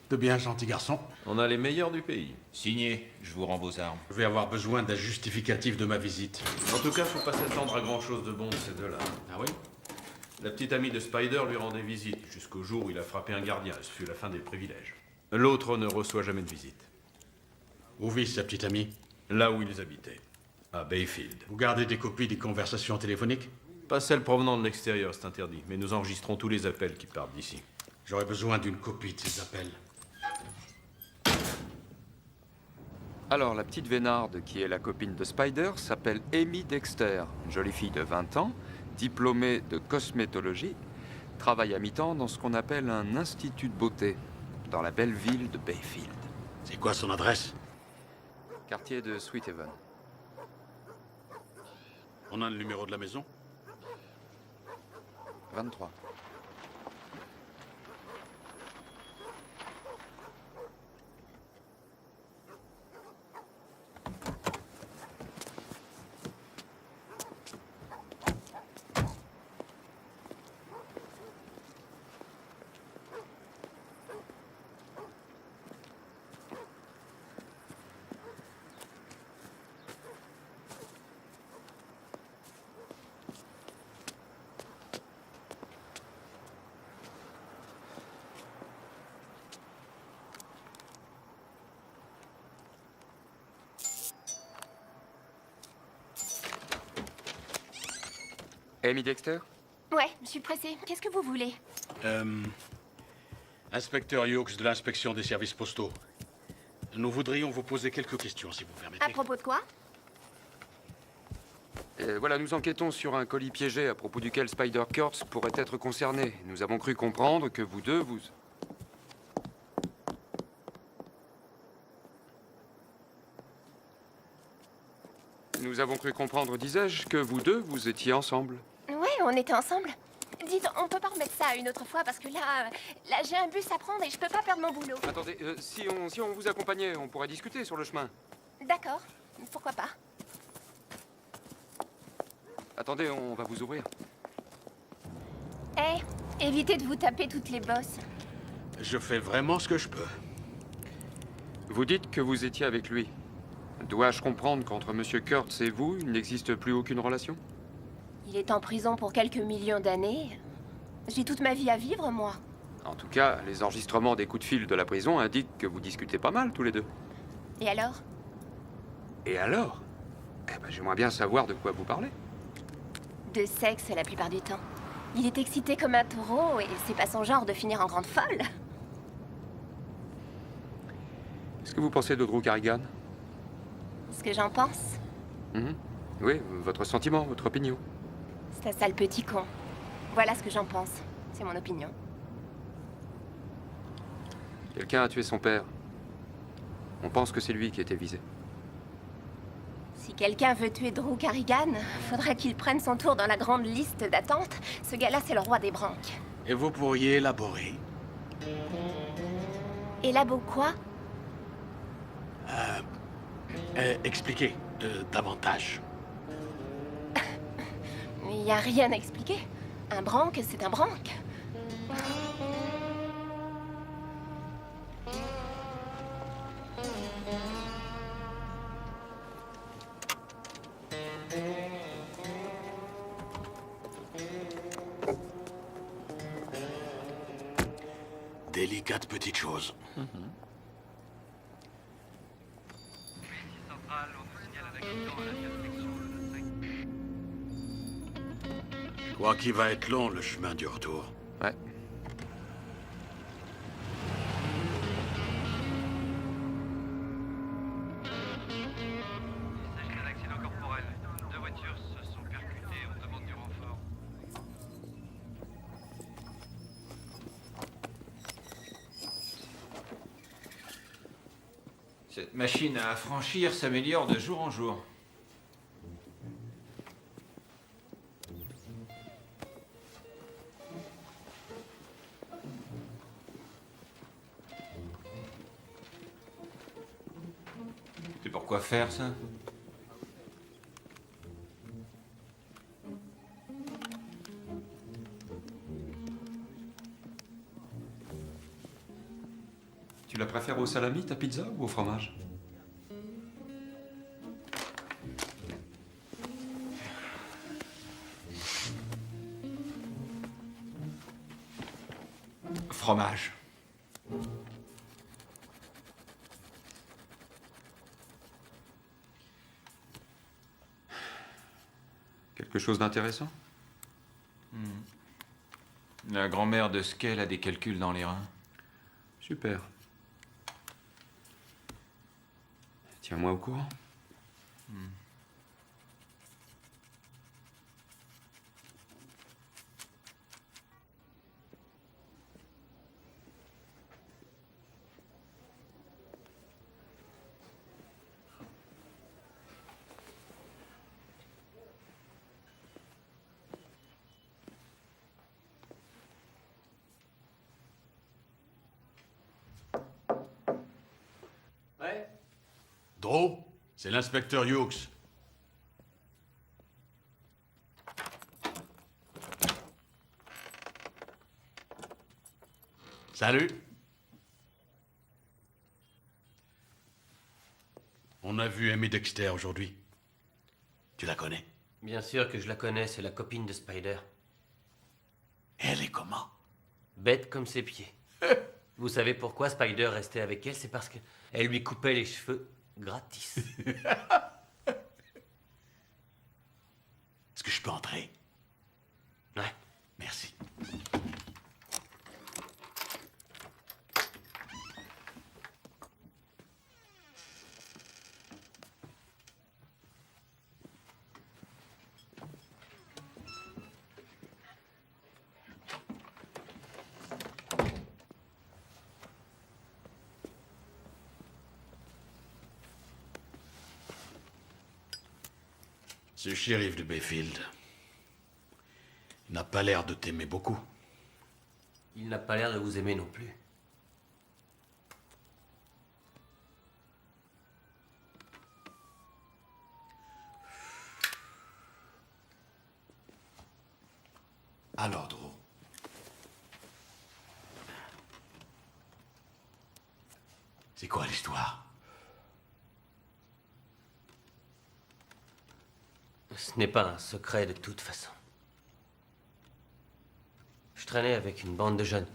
De bien, gentil garçon. On a les meilleurs du pays. Signé, je vous rends vos armes. Je vais avoir besoin d'un justificatif de ma visite. En tout cas, faut pas s'attendre à grand-chose de bon de ces deux-là. Ah oui? La petite amie de Spider lui rendait visite, jusqu'au jour où il a frappé un gardien. Ce fut la fin des privilèges. L'autre ne reçoit jamais de visite. Où vit sa petite amie? Là où ils habitaient, à Bayfield. Vous gardez des copies des conversations téléphoniques? Pas celles provenant de l'extérieur, c'est interdit. Mais nous enregistrons tous les appels qui partent d'ici. J'aurais besoin d'une copie de ces appels. Alors, la petite Vénarde, qui est la copine de Spider, s'appelle Amy Dexter, une jolie fille de 20 ans, diplômée de cosmétologie, travaille à mi-temps dans ce qu'on appelle un institut de beauté, dans la belle ville de Bayfield. C'est quoi son adresse? Quartier de Sweet Haven. On a le numéro de la maison? 23. Amy Dexter? Ouais, je suis pressée. Qu'est-ce que vous voulez? Inspecteur Hughes de l'inspection des services postaux. nous voudrions vous poser quelques questions, si vous permettez. À propos de quoi? Voilà, nous enquêtons sur un colis piégé à propos duquel Spider Kurtz pourrait être concerné. Nous avons cru comprendre que vous deux, vous... Nous avons cru comprendre, disais-je, que vous deux, vous étiez ensemble. Ouais, on était ensemble. Dites, on peut pas remettre ça une autre fois parce que là j'ai un bus à prendre et je peux pas perdre mon boulot. Attendez, si on vous accompagnait, on pourrait discuter sur le chemin. D'accord, pourquoi pas. Attendez, on va vous ouvrir. Évitez de vous taper toutes les bosses. Je fais vraiment ce que je peux. Vous dites que vous étiez avec lui. Dois-je comprendre qu'entre Monsieur Kurtz et vous, il n'existe plus aucune relation? Il est en prison pour quelques millions d'années. J'ai toute ma vie à vivre, moi. En tout cas, les enregistrements des coups de fil de la prison indiquent que vous discutez pas mal tous les deux. Et alors? Et alors? J'aimerais bien savoir de quoi vous parlez. De sexe la plupart du temps. Il est excité comme un taureau et c'est pas son genre de finir en grande folle. Qu'est-ce que vous pensez de Drew Carrigan? Ce que j'en pense? Oui, votre sentiment, votre opinion. C'est un sale petit con. Voilà ce que j'en pense. C'est mon opinion. Quelqu'un a tué son père. On pense que c'est lui qui était visé. Si quelqu'un veut tuer Drew Carrigan, faudra qu'il prenne son tour dans la grande liste d'attente. Ce gars-là, c'est le roi des branques. Et vous pourriez élaborer. Élabo quoi? Expliquez davantage. Il n'y a rien à expliquer. Un branque, c'est un branque. Délicate petite chose. Je crois qu'il va être long, le chemin du retour. Ouais. Il s'agit d'un accident corporel. 2 voitures se sont percutées, on demande du renfort. Cette machine à affranchir s'améliore de jour en jour. C'est pour quoi faire ça? Tu la préfères au salami, ta pizza, ou au fromage? Fromage. Quelque chose d'intéressant? La grand-mère de Skell a des calculs dans les reins. Super. Tiens-moi au courant. Ouais. Drew, c'est l'inspecteur Hughes. Salut. On a vu Amy Dexter aujourd'hui. Tu la connais? Bien sûr que je la connais, c'est la copine de Spider. Elle est comment? Bête comme ses pieds. Vous savez pourquoi Spider restait avec elle? C'est parce qu'elle lui coupait les cheveux gratis. Est-ce que je peux entrer? Ouais. Merci. Ce shérif de Bayfield n'a pas l'air de t'aimer beaucoup. Il n'a pas l'air de vous aimer non plus. Alors, Drew. C'est quoi l'histoire? Ce n'est pas un secret de toute façon. Je traînais avec une bande de jeunes.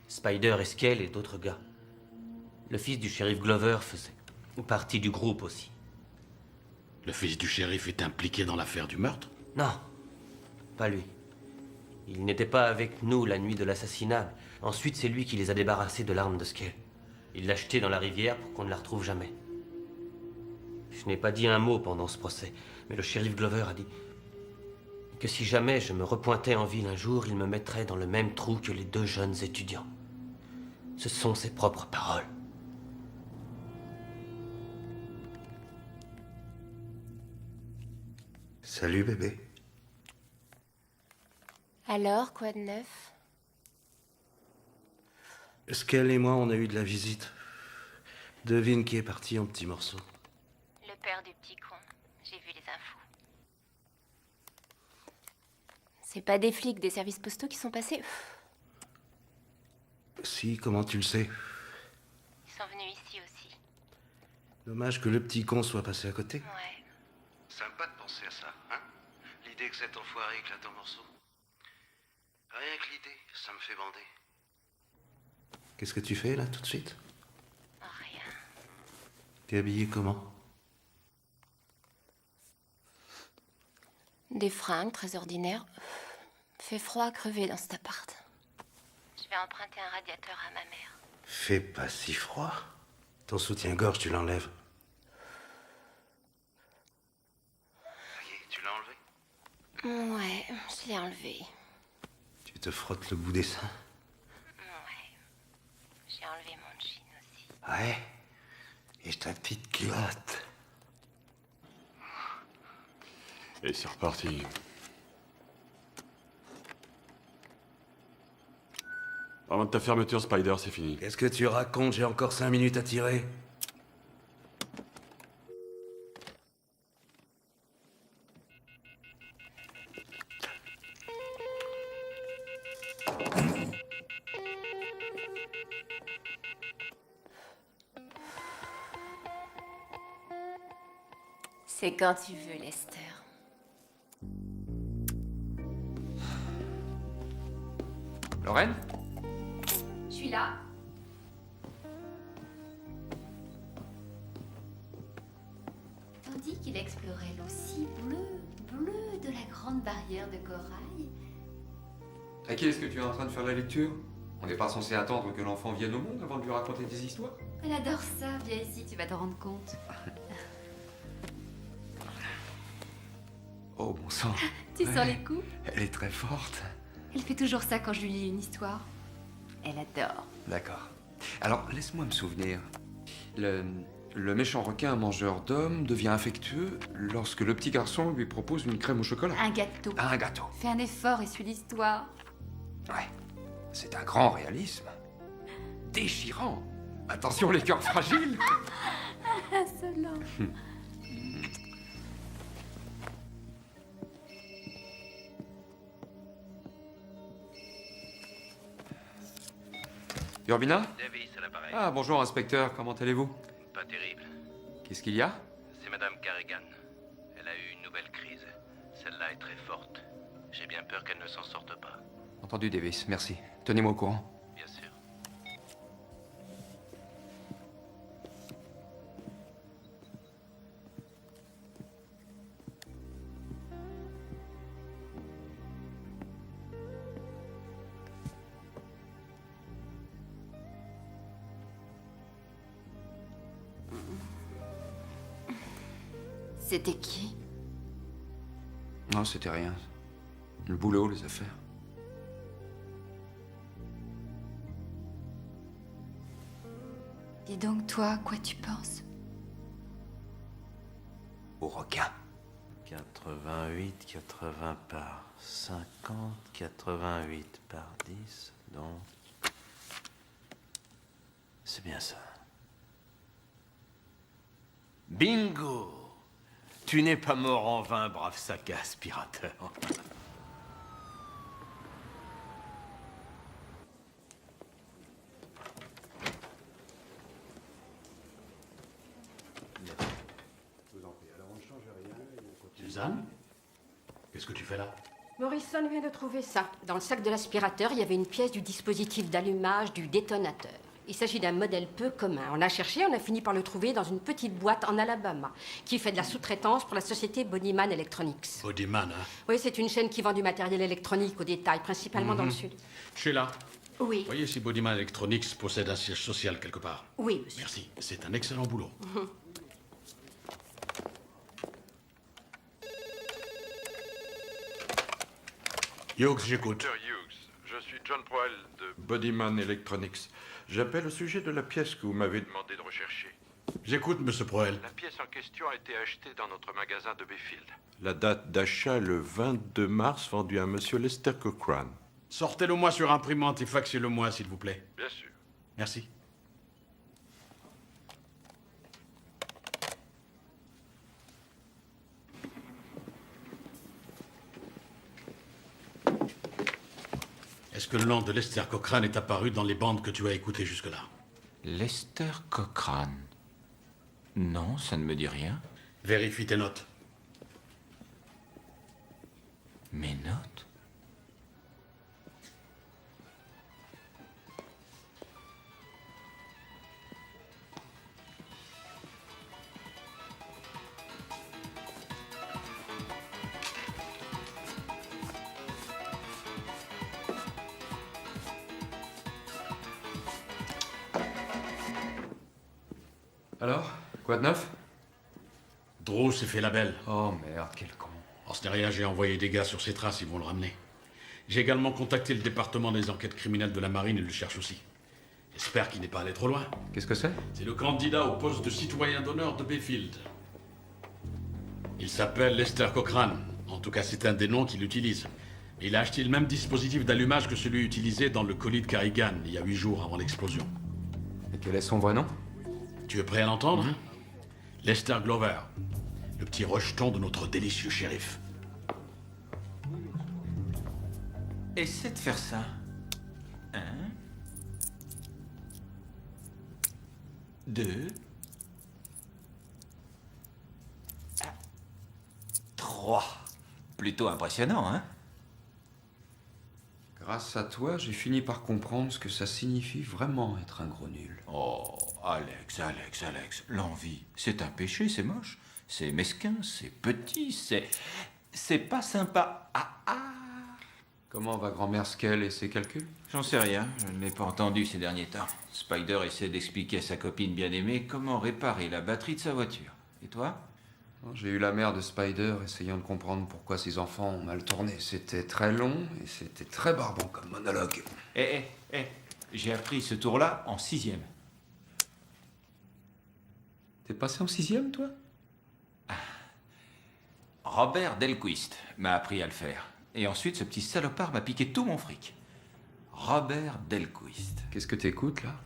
Spider, Esquel et d'autres gars. Le fils du shérif Glover faisait partie du groupe aussi. Le fils du shérif est impliqué dans l'affaire du meurtre? Non, pas lui. Il n'était pas avec nous la nuit de l'assassinat. Ensuite, c'est lui qui les a débarrassés de l'arme de Skell. Il l'a jetée dans la rivière pour qu'on ne la retrouve jamais. Je n'ai pas dit un mot pendant ce procès, mais le shérif Glover a dit que si jamais je me repointais en ville un jour, il me mettrait dans le même trou que les 2 jeunes étudiants. Ce sont ses propres paroles. Salut, bébé. Alors, quoi de neuf? Skell et moi, on a eu de la visite. Devine qui est parti en petits morceaux. Le père du petit con. J'ai vu les infos. C'est pas des flics des services postaux qui sont passés? Si, comment tu le sais? Ils sont venus ici aussi. Dommage que le petit con soit passé à côté. Ouais. Sympa de penser à ça, hein? L'idée que cet enfoiré éclate en morceaux. Rien que l'idée, ça me fait bander. Qu'est-ce que tu fais, là, tout de suite? Rien. T'es habillé comment? Des fringues très ordinaires. Fait froid à crever dans cet appart. Je vais emprunter un radiateur à ma mère. Fais pas si froid. Ton soutien-gorge, tu l'enlèves. Ça y est, tu l'as enlevé? Ouais, je l'ai enlevé. Tu te frottes le bout des seins? Ouais. J'ai enlevé mon jean aussi. Ouais. Et ta petite culotte. Et c'est reparti. Avant de ta fermeture, Spider, c'est fini. Qu'est-ce que tu racontes? J'ai encore 5 minutes à tirer. C'est quand tu veux, Lester. Lorraine? Je suis là. On dit qu'il explorait l'eau si bleue de la grande barrière de corail. À qui est-ce que tu es en train de faire la lecture? On n'est pas censé attendre que l'enfant vienne au monde avant de lui raconter des histoires? Elle adore ça, viens ici, tu vas te rendre compte. Oh, bon sang. Tu sens les coups? Elle est très forte. Elle fait toujours ça quand je lui lis une histoire. Elle adore. D'accord. Alors, laisse-moi me souvenir. Le méchant requin mangeur d'hommes devient affectueux lorsque le petit garçon lui propose une crème au chocolat. Un gâteau. Un gâteau. Fais un effort et suis l'histoire. Ouais. C'est un grand réalisme. Déchirant. Attention les cœurs fragiles. Insolent. Urbina? Davis à l'appareil. Ah, bonjour inspecteur, comment allez-vous? Pas terrible. Qu'est-ce qu'il y a? C'est Madame Carrigan. Elle a eu une nouvelle crise. Celle-là est très forte. J'ai bien peur qu'elle ne s'en sorte pas. Entendu, Davis, merci. Tenez-moi au courant. Bien sûr. C'était qui? Non, c'était rien. Le boulot, les affaires. Dis donc, toi, à quoi tu penses? Au requin. 88, 80 par 50, 88 par 10, donc... C'est bien ça. Bingo! Tu n'es pas mort en vain, brave sac à aspirateur. Suzanne? Qu'est-ce que tu fais là? Morrison vient de trouver ça. Dans le sac de l'aspirateur, il y avait une pièce du dispositif d'allumage du détonateur. Il s'agit d'un modèle peu commun. On a cherché, on a fini par le trouver dans une petite boîte en Alabama, qui fait de la sous-traitance pour la société Bodyman Electronics. Bodyman, hein? Oui, c'est une chaîne qui vend du matériel électronique au détail, principalement dans le sud. Sheila. Oui. Voyez si Bodyman Electronics possède un siège social quelque part. Oui, monsieur. Merci, c'est un excellent boulot. Hughes, j'écoute. Dr. Hughes, je suis John Proel de Bodyman Electronics. J'appelle au sujet de la pièce que vous m'avez demandé de rechercher. J'écoute, monsieur Proel. La pièce en question a été achetée dans notre magasin de Bayfield. La date d'achat le 22 mars, vendue à monsieur Lester Cochrane. Sortez-le-moi sur imprimante et faxez-le-moi, s'il vous plaît. Bien sûr. Merci. Est-ce que le nom de Lester Cochrane est apparu dans les bandes que tu as écoutées jusque-là? Lester Cochrane? Non, ça ne me dit rien. Vérifie tes notes. Mes notes? Alors, quoi de neuf? Drew s'est fait la belle. Oh merde, quel con. En ce n'est rien, j'ai envoyé des gars sur ses traces, ils vont le ramener. J'ai également contacté le département des enquêtes criminelles de la marine, ils le cherchent aussi. J'espère qu'il n'est pas allé trop loin. Qu'est-ce que c'est? C'est le candidat au poste de citoyen d'honneur de Bayfield. Il s'appelle Lester Cochrane. En tout cas, c'est un des noms qu'il utilise. Il a acheté le même dispositif d'allumage que celui utilisé dans le colis de Carrigan, il y a 8 jours avant l'explosion. Et quel est son vrai nom? Tu es prêt à l'entendre? Lester Glover, le petit rejeton de notre délicieux shérif. Essaie de faire ça. 1, 2, 3. Plutôt impressionnant, hein? Grâce à toi, j'ai fini par comprendre ce que ça signifie vraiment être un gros nul. Oh, Alex, l'envie, c'est un péché, c'est moche, c'est mesquin, c'est petit, c'est pas sympa. Comment va grand-mère Skell et ses calculs? J'en sais rien, je ne l'ai pas entendu ces derniers temps. Spider essaie d'expliquer à sa copine bien-aimée comment réparer la batterie de sa voiture. Et toi? J'ai eu la mère de Spider essayant de comprendre pourquoi ses enfants ont mal tourné. C'était très long et c'était très barbant comme monologue. J'ai appris ce tour-là en 6e. T'es passé en 6e, toi? Robert Delquist m'a appris à le faire. Et ensuite, ce petit salopard m'a piqué tout mon fric. Robert Delquist. Qu'est-ce que t'écoutes, là?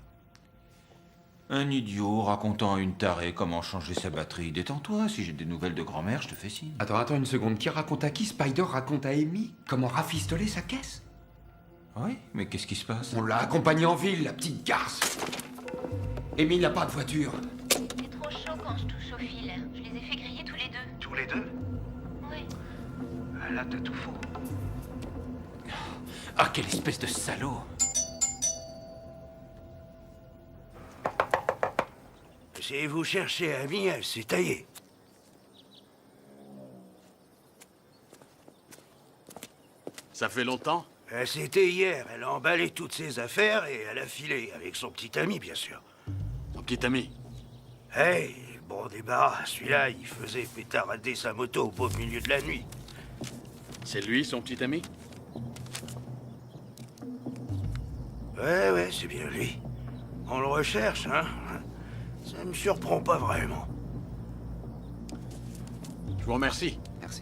Un idiot racontant à une tarée comment changer sa batterie. Détends-toi, si j'ai des nouvelles de grand-mère, je te fais signe. Attends une seconde. Qui raconte à qui? Spider raconte à Amy comment rafistoler sa caisse? Oui, mais qu'est-ce qui se passe? On l'a accompagnée en ville, la petite garce. Amy n'a pas de voiture. C'est trop chaud quand je touche au fil. Je les ai fait griller tous les deux. Tous les deux? Oui. Là, t'as tout faux. Ah, quelle espèce de salaud! Si vous cherchez Amy, elle s'est taillée. Ça fait longtemps? C'était hier. Elle a emballé toutes ses affaires et elle a filé, avec son petit ami, bien sûr. Son petit ami? Hey, bon débarras. Celui-là, il faisait pétarader sa moto au beau milieu de la nuit. C'est lui, son petit ami? Ouais, c'est bien lui. On le recherche, hein? Ça me surprend pas vraiment. Je vous remercie. Merci.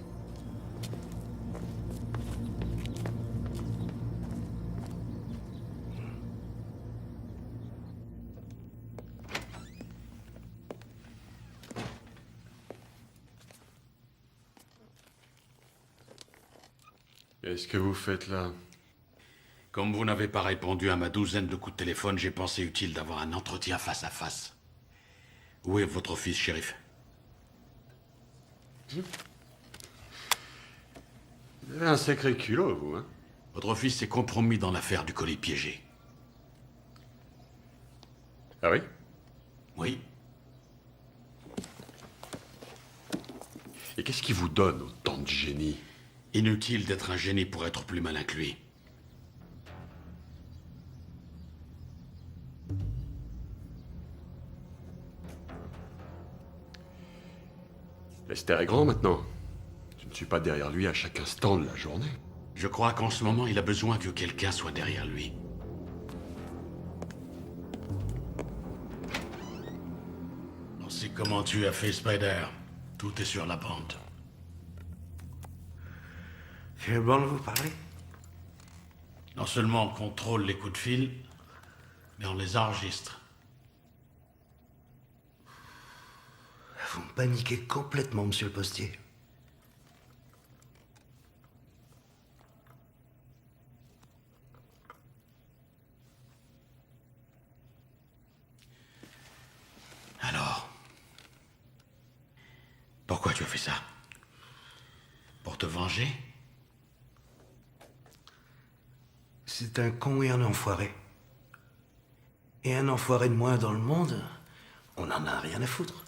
Qu'est-ce que vous faites là? Comme vous n'avez pas répondu à ma douzaine de coups de téléphone, j'ai pensé utile d'avoir un entretien face à face. Où est votre fils, shérif? Vous avez un sacré culot, vous, hein? Votre fils s'est compromis dans l'affaire du colis piégé. Ah oui? Oui. Et qu'est-ce qui vous donne autant de génie? Inutile d'être un génie pour être plus malin que lui. Lester est grand maintenant. Je ne suis pas derrière lui à chaque instant de la journée. Je crois qu'en ce moment, il a besoin que quelqu'un soit derrière lui. On sait comment tu as fait, Spider. Tout est sur la bande. C'est bon de vous parler? Non seulement on contrôle les coups de fil, mais on les enregistre. Vous me paniquez complètement, monsieur le postier. Alors, pourquoi tu as fait ça? Pour te venger? C'est un con et un enfoiré. Et un enfoiré de moins dans le monde, on en a rien à foutre.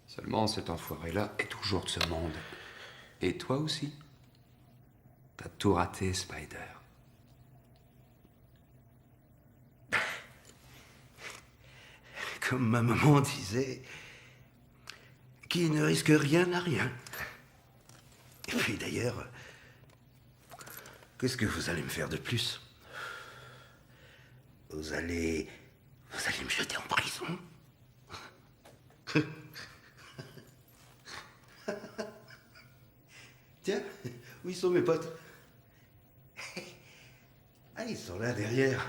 Seulement, cet enfoiré-là est toujours de ce monde. Et toi aussi. T'as tout raté, Spider. Comme ma maman disait, qui ne risque rien n'a rien. Et puis d'ailleurs, qu'est-ce que vous allez me faire de plus? Vous allez me jeter en prison? Tiens, où ils sont mes potes? Ah, ils sont là derrière.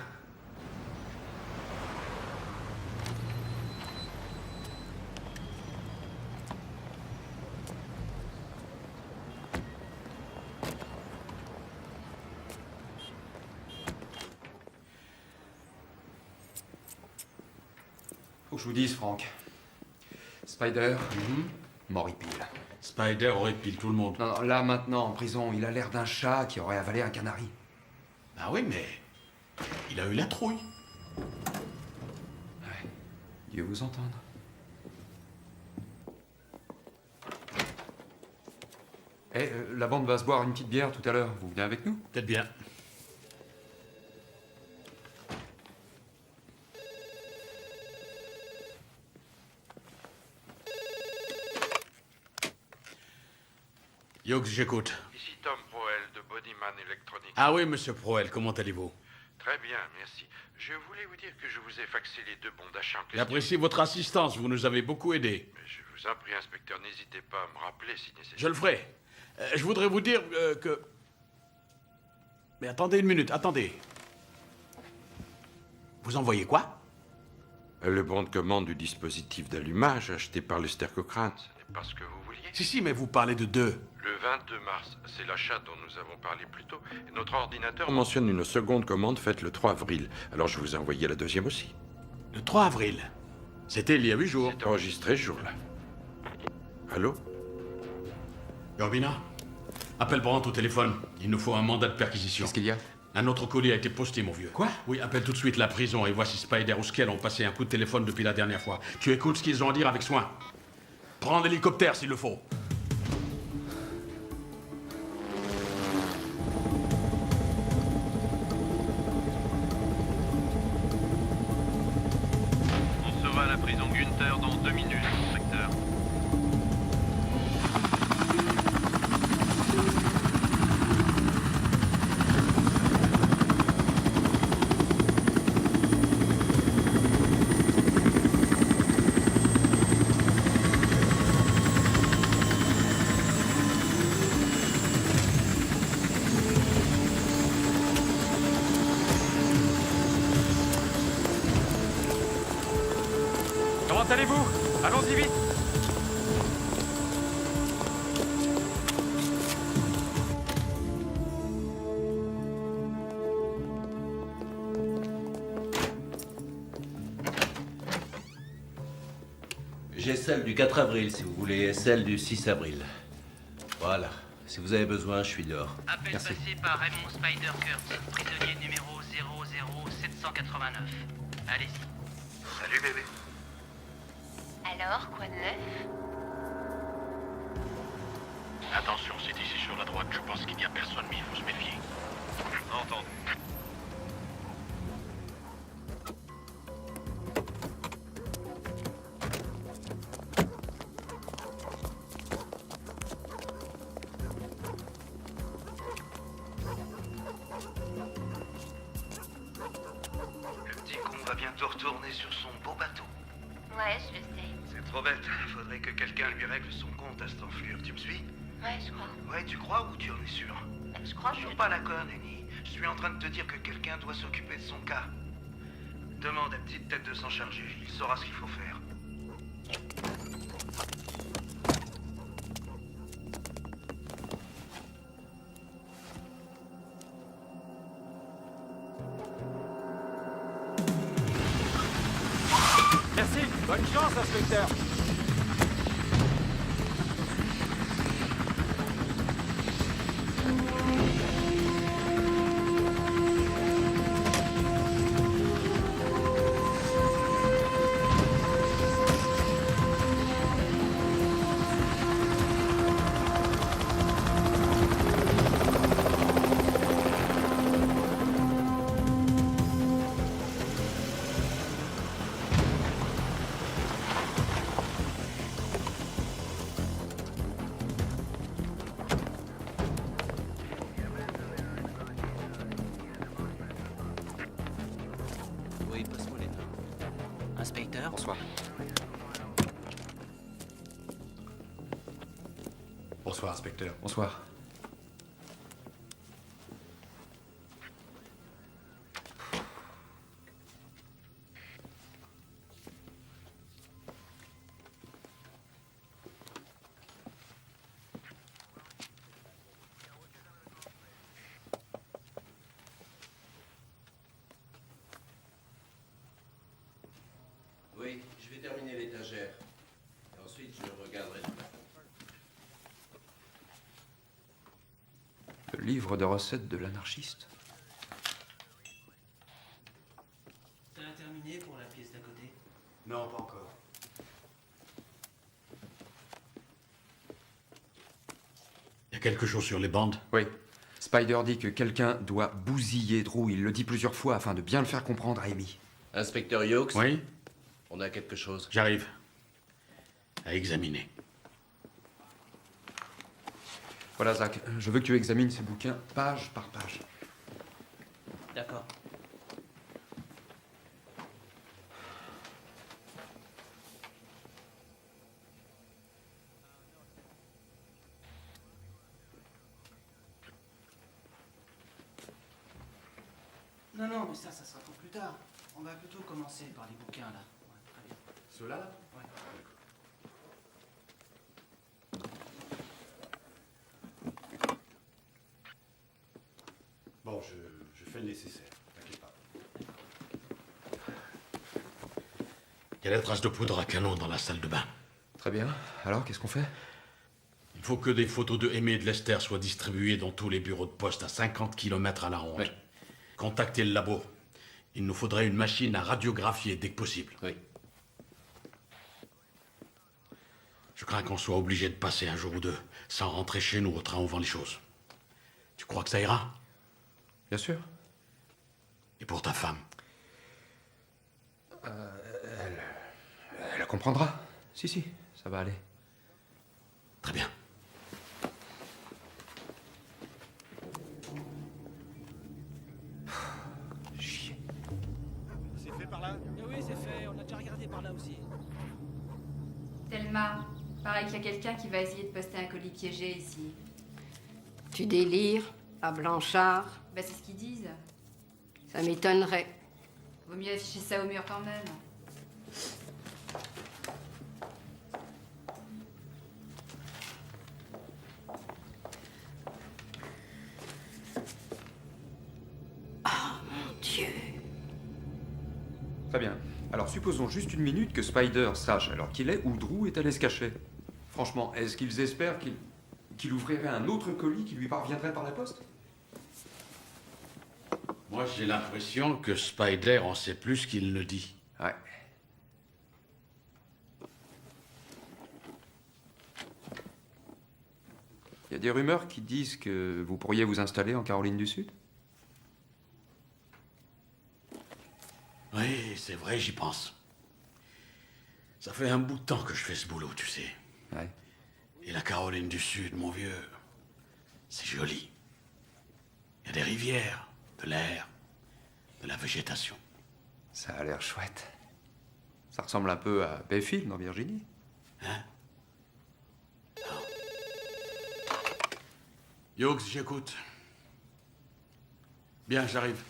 Faut que je vous dise, Frank. Spider, m'horripile. Spider horripile tout le monde. Non, non, là, maintenant, en prison, il a l'air d'un chat qui aurait avalé un canari. Ah oui, mais il a eu la trouille. Ouais. Dieu vous entende. Eh, la bande va se boire une petite bière tout à l'heure. Vous venez avec nous? Peut-être bien. Yox, j'écoute. Ici Tom Proel de Bodyman Electronics. Ah oui, monsieur Proel, comment allez-vous? Très bien, merci. Je voulais vous dire que je vous ai faxé les deux bons d'achat en question. J'apprécie votre assistance, vous nous avez beaucoup aidés. Mais je vous en prie, inspecteur, n'hésitez pas à me rappeler si nécessaire. Je le ferai. Je voudrais vous dire que... Mais attendez une minute, attendez. Vous envoyez quoi? Le bon de commande du dispositif d'allumage acheté par Lester Cochrane. Ce n'est pas ce que vous vouliez. Si, mais vous parlez de deux. Le 22 mars, c'est l'achat dont nous avons parlé plus tôt. Et notre ordinateur mentionne une seconde commande faite le 3 avril. Alors je vous ai envoyé la deuxième aussi. Le 3 avril? C'était il y a 8 jours. C'est enregistré ce jour-là. Allô? Urbina, appelle Brandt au téléphone. Il nous faut un mandat de perquisition. Qu'est-ce qu'il y a? Un autre colis a été posté, mon vieux. Quoi? Oui, appelle tout de suite la prison et vois si Spider ou Skell ont passé un coup de téléphone depuis la dernière fois. Tu écoutes ce qu'ils ont à dire avec soin. Prends l'hélicoptère s'il le faut. On sera à la prison Gunther dans 2 minutes, inspecteur. Comment allez-vous? Allons-y vite! J'ai celle du 4 avril, si vous voulez, et celle du 6 avril. Voilà. Si vous avez besoin, je suis dehors. Appel Merci. passé par Raymond Spider-Kurtz, prisonnier numéro 00789. Allez-y. Salut bébé. Alors, quoi de neuf? Attention, c'est ici sur la droite. Je pense qu'il n'y a personne, mais il faut se méfier. Entendu. Le petit con va bientôt retourner sur son beau bateau. Ouais, je le sais. C'est trop bête. Faudrait que quelqu'un lui règle son compte à cette enflure. Tu me suis? Ouais, je crois. Ouais, tu crois ou tu en es sûr? Je crois que Je suis pas d'accord, Nenny. Je suis en train de te dire que quelqu'un doit s'occuper de son cas. Demande à Petite Tête de s'en charger. Il saura ce qu'il faut faire. Merci, bonne chance, inspecteur. Oui, passe-moi les noms. Inspecteur. Bonsoir. Bonsoir, inspecteur. Bonsoir. Oui, je vais terminer l'étagère. Et ensuite, je regarderai le plafond. Le livre de recettes de l'anarchiste. T'as terminé pour la pièce d'à côté? Non, pas encore. Il y a quelque chose sur les bandes? Oui. Spider dit que quelqu'un doit bousiller Drew. Il le dit plusieurs fois afin de bien le faire comprendre à Amy. Inspecteur Hughes? Oui? On a quelque chose. J'arrive. À examiner. Voilà, Zach, je veux que tu examines ces bouquins page par page. D'accord. Non, mais ça sera pour plus tard. On va plutôt commencer par les bouquins, là. Ouais, très bien. Ceux-là là? Ouais. Bon, je fais le nécessaire. T'inquiète pas. Il y a la trace de poudre à canon dans la salle de bain. Très bien. Alors, qu'est-ce qu'on fait? Il faut que des photos de Aimé et de Lester soient distribuées dans tous les bureaux de poste à 50 km à la ronde. Oui. Contactez le labo. Il nous faudrait une machine à radiographier dès que possible. Oui. Je crains qu'on soit obligé de passer un jour ou deux sans rentrer chez nous au train où on vend les choses. Tu crois que ça ira? Bien sûr. Et pour ta femme? Elle comprendra. Si, ça va aller. Très bien. Chier. C'est fait par là? Oui, c'est fait. On a déjà regardé par là aussi. Thelma, pareil qu'il y a quelqu'un qui va essayer de poster un colis piégé ici. Tu délires, à Blanchard? Bah, c'est ce qu'ils disent. Ça m'étonnerait. Vaut mieux afficher ça au mur quand même. Oh, mon Dieu. Très bien. Alors supposons juste une minute que Spider sache alors qu'il est où Drew est allé se cacher. Franchement, est-ce qu'ils espèrent qu'il ouvrirait un autre colis qui lui parviendrait par la poste? Moi, j'ai l'impression que Spider en sait plus qu'il ne dit. Ouais. Il y a des rumeurs qui disent que vous pourriez vous installer en Caroline du Sud? Oui, c'est vrai, j'y pense. Ça fait un bout de temps que je fais ce boulot, tu sais. Ouais. Et la Caroline du Sud, mon vieux, c'est joli. Il y a des rivières, de l'air, de la végétation. Ça a l'air chouette. Ça ressemble un peu à Bayfield en Virginie. Hein? Hughes, j'écoute. Bien, j'arrive.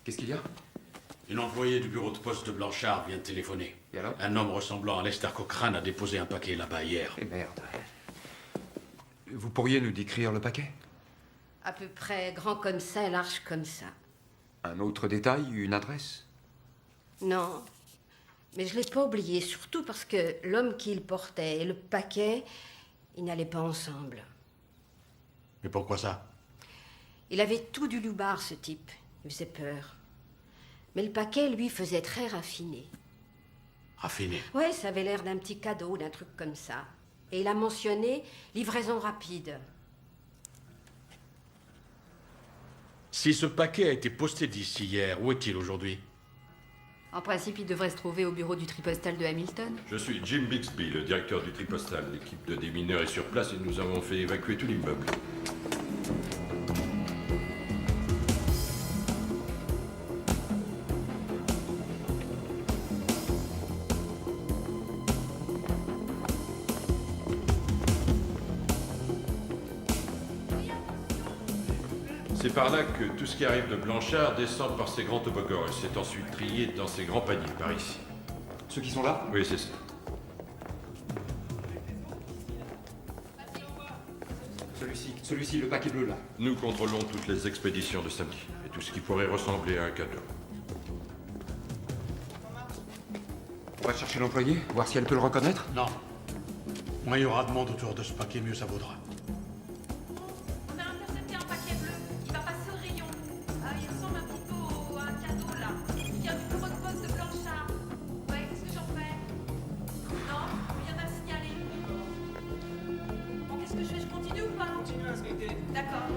Qu'est-ce qu'il y a? Une employée du bureau de poste de Blanchard vient de téléphoner. Et alors? Un homme ressemblant à Lester Cochrane a déposé un paquet là-bas hier. Eh merde. Vous pourriez nous décrire le paquet? À peu près grand comme ça et large comme ça. Un autre détail, une adresse? Non, mais je l'ai pas oublié, surtout parce que l'homme qui le portait et le paquet, ils n'allaient pas ensemble. Mais pourquoi ça? Il avait tout du loupard, ce type. Il faisait peur. Mais le paquet, lui, faisait très raffiné. Raffiné? Ouais, ça avait l'air d'un petit cadeau, d'un truc comme ça. Et il a mentionné livraison rapide. Si ce paquet a été posté d'ici hier, où est-il aujourd'hui? En principe, il devrait se trouver au bureau du tripostal de Hamilton. Je suis Jim Bixby, le directeur du tripostal. L'équipe de démineurs est sur place et nous avons fait évacuer tout l'immeuble. C'est par là que tout ce qui arrive de Blanchard descend par ces grands toboggans et c'est ensuite trié dans ces grands paniers par ici. Ceux qui sont là? Oui, c'est ça. Celui-ci, le paquet bleu là. Nous contrôlons toutes les expéditions de samedi et tout ce qui pourrait ressembler à un cadeau. On va chercher l'employé, voir si elle peut le reconnaître? Non. Moins il y aura de monde autour de ce paquet, mieux ça vaudra. On a intercepté un paquet bleu. Il va passer au rayon. Il ressemble un petit peu à un cadeau, là. Il vient du bureau de poste de Blanchard. Ouais, qu'est-ce que j'en fais? Non, rien à signaler. Bon, qu'est-ce que je fais? Je continue ou pas? Continue à inspecter. D'accord.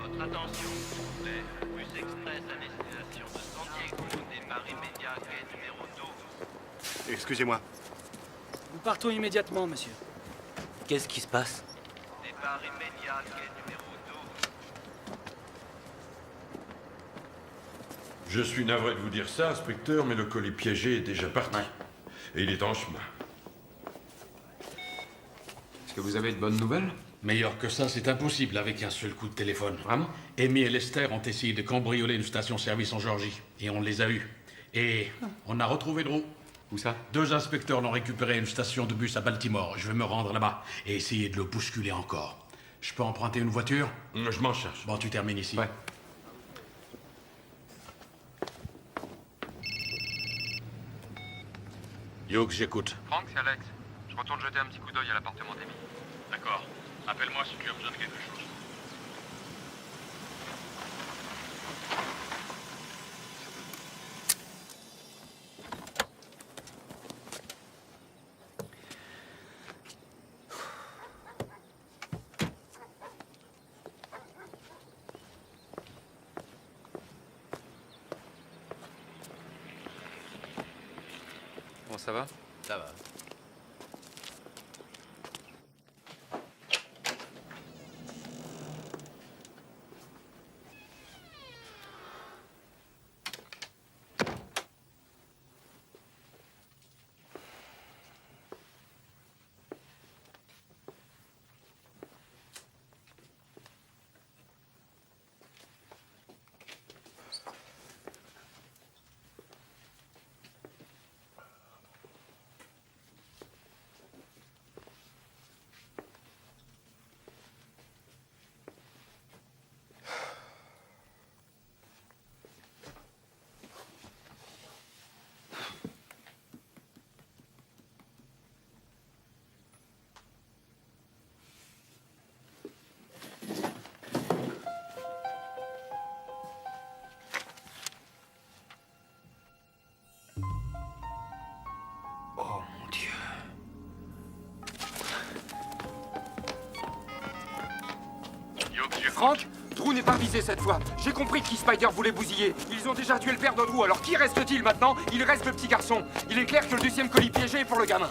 Votre attention, s'il vous plaît. Bus express à destination de San Diego, départ immédiat, quai numéro 12. Excusez-moi. Nous partons immédiatement, monsieur. Qu'est-ce qui se passe? Départ immédiat, quai numéro 12. Je suis navré de vous dire ça, inspecteur, mais le colis piégé est déjà parti. Et il est en chemin. Est-ce que vous avez de bonnes nouvelles? Meilleur que ça, c'est impossible avec un seul coup de téléphone. Vraiment? Amy et Lester ont essayé de cambrioler une station-service en Georgie. Et on les a eus. Et on a retrouvé Drew. Où ça? 2 inspecteurs l'ont récupéré à une station de bus à Baltimore. Je vais me rendre là-bas et essayer de le bousculer encore. Je peux emprunter une voiture? Je m'en cherche. Bon, tu termines ici. Ouais. Hughes, j'écoute. Franck, c'est Alex. Je retourne jeter un petit coup d'œil à l'appartement d'Amy. D'accord. Appelle-moi si tu as besoin de quelque chose. Bon, ça va? Ça va. Franck, Drew n'est pas visé cette fois. J'ai compris qui Spider voulait bousiller. Ils ont déjà tué le père de Drew, alors qui reste-t-il maintenant? Il reste le petit garçon. Il est clair que le deuxième colis piégé est pour le gamin.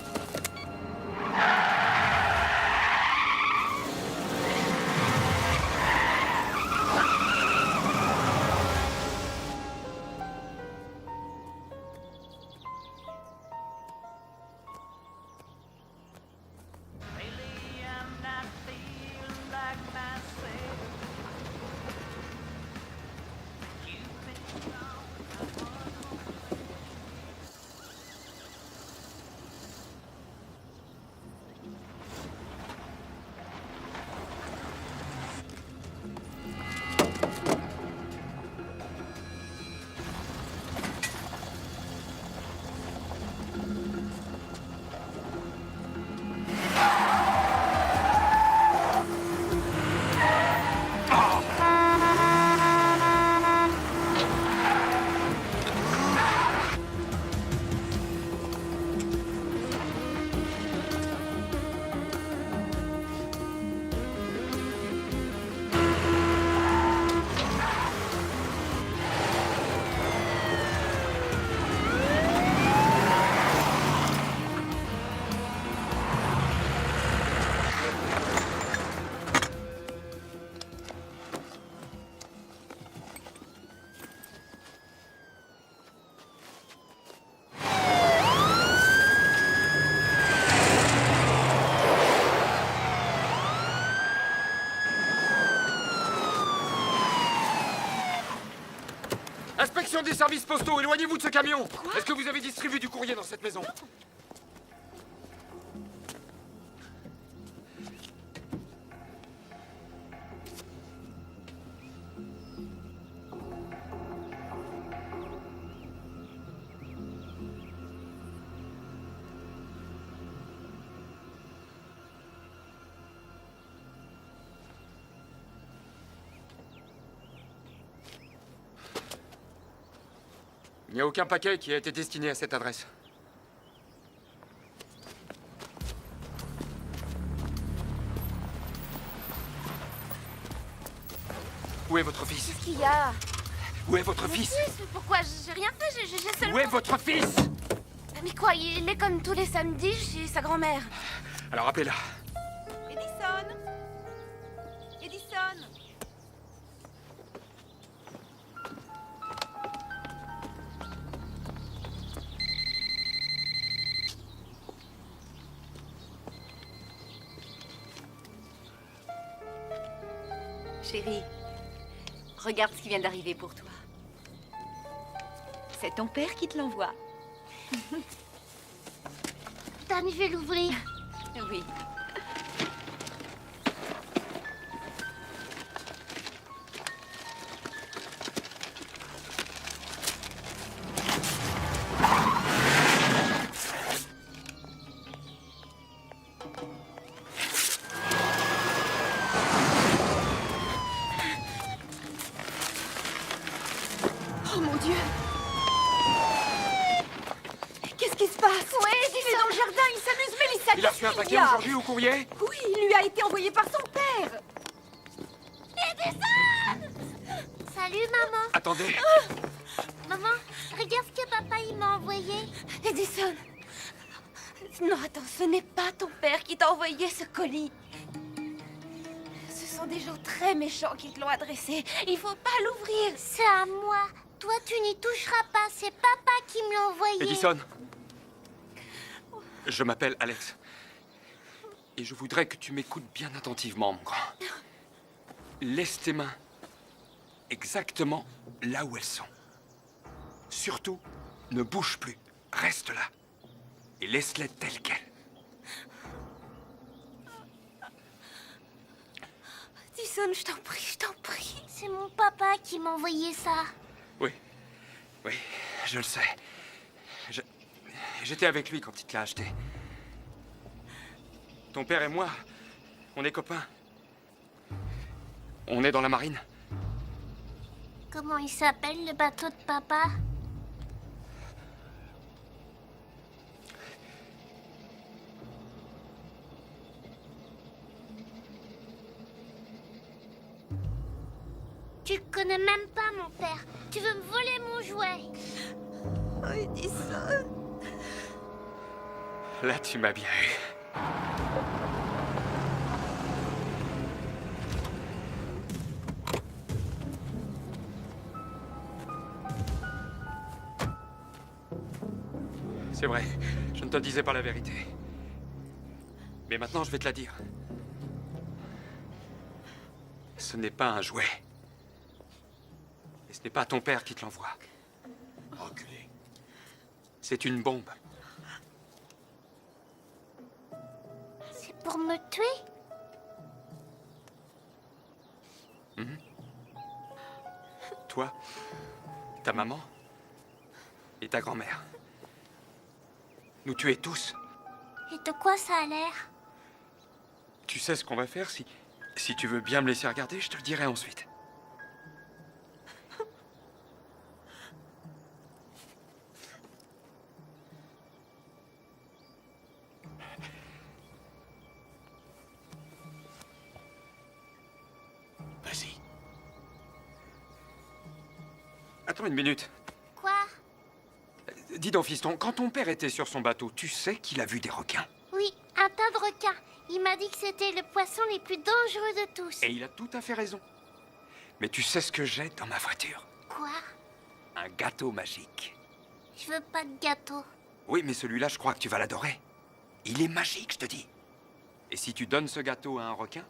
Inspection des services postaux, éloignez-vous de ce camion. Est-ce que vous avez distribué du courrier dans cette maison? Il n'y a aucun paquet qui a été destiné à cette adresse. Où est votre fils? Qu'est-ce qu'il y a? Où est votre fils? Pourquoi? J'ai rien fait, j'ai seulement... Où est votre fils? Mais quoi, il est comme tous les samedis chez sa grand-mère. Alors appelez-la. Edison Edison Chérie, regarde ce qui vient d'arriver pour toi. C'est ton père qui te l'envoie. T'arrives à l'ouvrir? Oui. Oh mon Dieu! Qu'est-ce qui se passe? Ouais, il est dans le jardin, il s'amuse, Mélissa. Il a reçu un paquet aujourd'hui au courrier? Oui, il lui a été envoyé par son père. Edison! Salut, maman. Attendez. Maman, regarde ce que papa il m'a envoyé. Edison! Non, attends, ce n'est pas ton père qui t'a envoyé ce colis. Ce sont des gens très méchants qui te l'ont adressé. Il faut pas l'ouvrir. C'est à moi. Toi, tu n'y toucheras pas. C'est papa qui me l'a envoyé. Edison. Je m'appelle Alex. Et je voudrais que tu m'écoutes bien attentivement, mon grand. Laisse tes mains exactement là où elles sont. Surtout, ne bouge plus. Reste là. Et laisse-les telles quelles. Edison, je t'en prie, je t'en prie. C'est mon papa qui m'a envoyé ça. Oui, je le sais. J'étais avec lui quand il te l'a acheté. Ton père et moi, on est copains. On est dans la marine. Comment il s'appelle, le bateau de papa? Tu connais même pas mon père. Tu veux me voler mon jouet. Oh, Edison. Là, tu m'as bien eu. C'est vrai, je ne te disais pas la vérité. Mais maintenant, je vais te la dire. Ce n'est pas un jouet. Et ce n'est pas ton père qui te l'envoie. Enculé. C'est une bombe. C'est pour me tuer? Mhm. Toi, ta maman et ta grand-mère. Nous tuer tous. Et de quoi ça a l'air? Tu sais ce qu'on va faire si tu veux bien me laisser regarder, je te le dirai ensuite. Vas-y. Attends une minute. Quoi? Dis donc, fiston, quand ton père était sur son bateau, tu sais qu'il a vu des requins. Oui, un tas de requins. Il m'a dit que c'était le poisson les plus dangereux de tous. Et il a tout à fait raison. Mais tu sais ce que j'ai dans ma voiture? Quoi? Un gâteau magique. Je veux pas de gâteau. Oui, mais celui-là, je crois que tu vas l'adorer. Il est magique, je te dis. Et si tu donnes ce gâteau à un requin,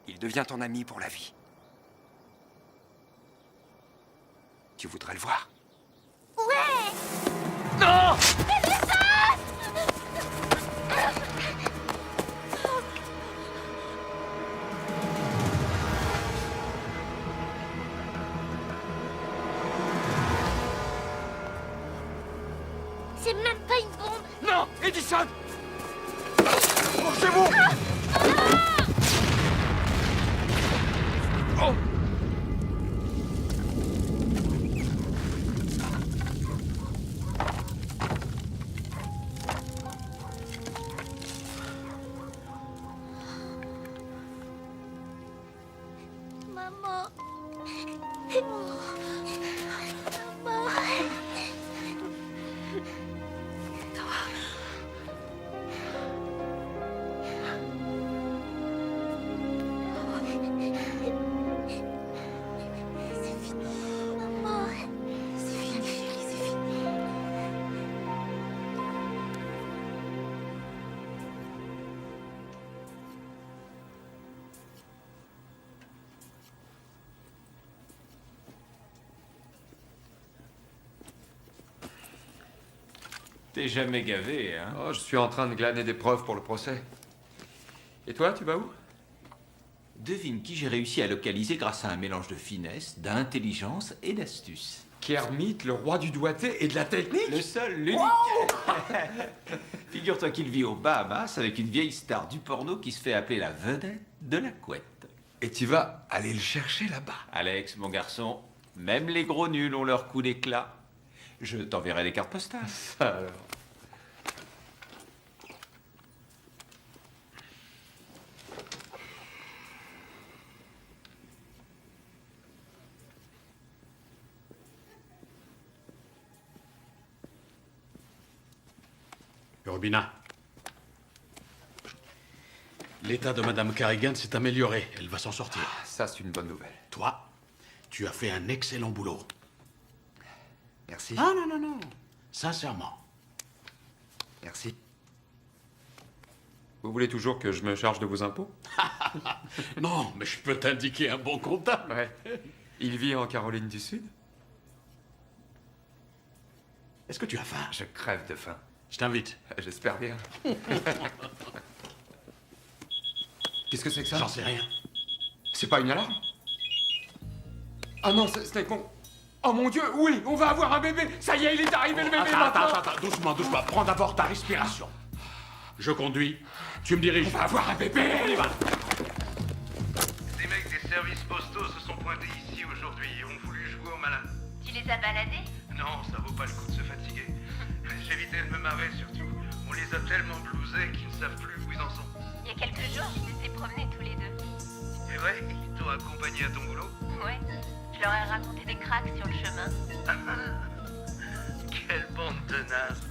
il devient ton ami pour la vie. Tu voudrais le voir? Ouais! Non! C'est même pas une bombe. Non, Edison! Oh, c'est bon! Oh! Maman. Maman. C'est fini, maman. C'est fini, chérie, c'est fini. T'es jamais gavé, hein? Oh, je suis en train de glaner des preuves pour le procès. Et toi, tu vas où? Devine qui j'ai réussi à localiser grâce à un mélange de finesse, d'intelligence et d'astuce. Kermit, le roi du doigté et de la technique? Le seul, l'unique. Figure-toi qu'il vit aux Bahamas avec une vieille star du porno qui se fait appeler la vedette de la couette. Et tu vas aller le chercher là-bas? Alex, mon garçon, même les gros nuls ont leur coup d'éclat. Je t'enverrai les cartes postales. Alors. Robina. L'état de Madame Carrigan s'est amélioré. Elle va s'en sortir. Ah, ça, c'est une bonne nouvelle. Toi, tu as fait un excellent boulot. Merci. Ah non, non, non. Sincèrement. Merci. Vous voulez toujours que je me charge de vos impôts? Non, mais je peux t'indiquer un bon comptable. Ouais. Il vit en Caroline du Sud? Est-ce que tu as faim? Je crève de faim. Je t'invite. J'espère bien. Qu'est-ce que c'est que ça? J'en sais rien. C'est pas une alarme? Ah non, c'était con. Oh mon Dieu, oui, on va avoir un bébé. Ça y est, il est arrivé le bébé maintenant. Attends, doucement. Prends d'abord ta respiration. Je conduis. Tu me diriges. On va avoir un bébé. On y va. Des mecs des services postaux se sont pointés ici aujourd'hui et ont voulu jouer au malin. Tu les as baladés? Non, ça vaut pas le coup de se fatiguer. J'évitais de me marrer surtout. On les a tellement blousés qu'ils ne savent plus où ils en sont. Il y a quelques jours, je les ai promenés tous les deux. C'est vrai, ils t'ont accompagné à ton boulot? Ouais, je leur ai raconté des cracks sur le chemin. Quelle bande de nazes.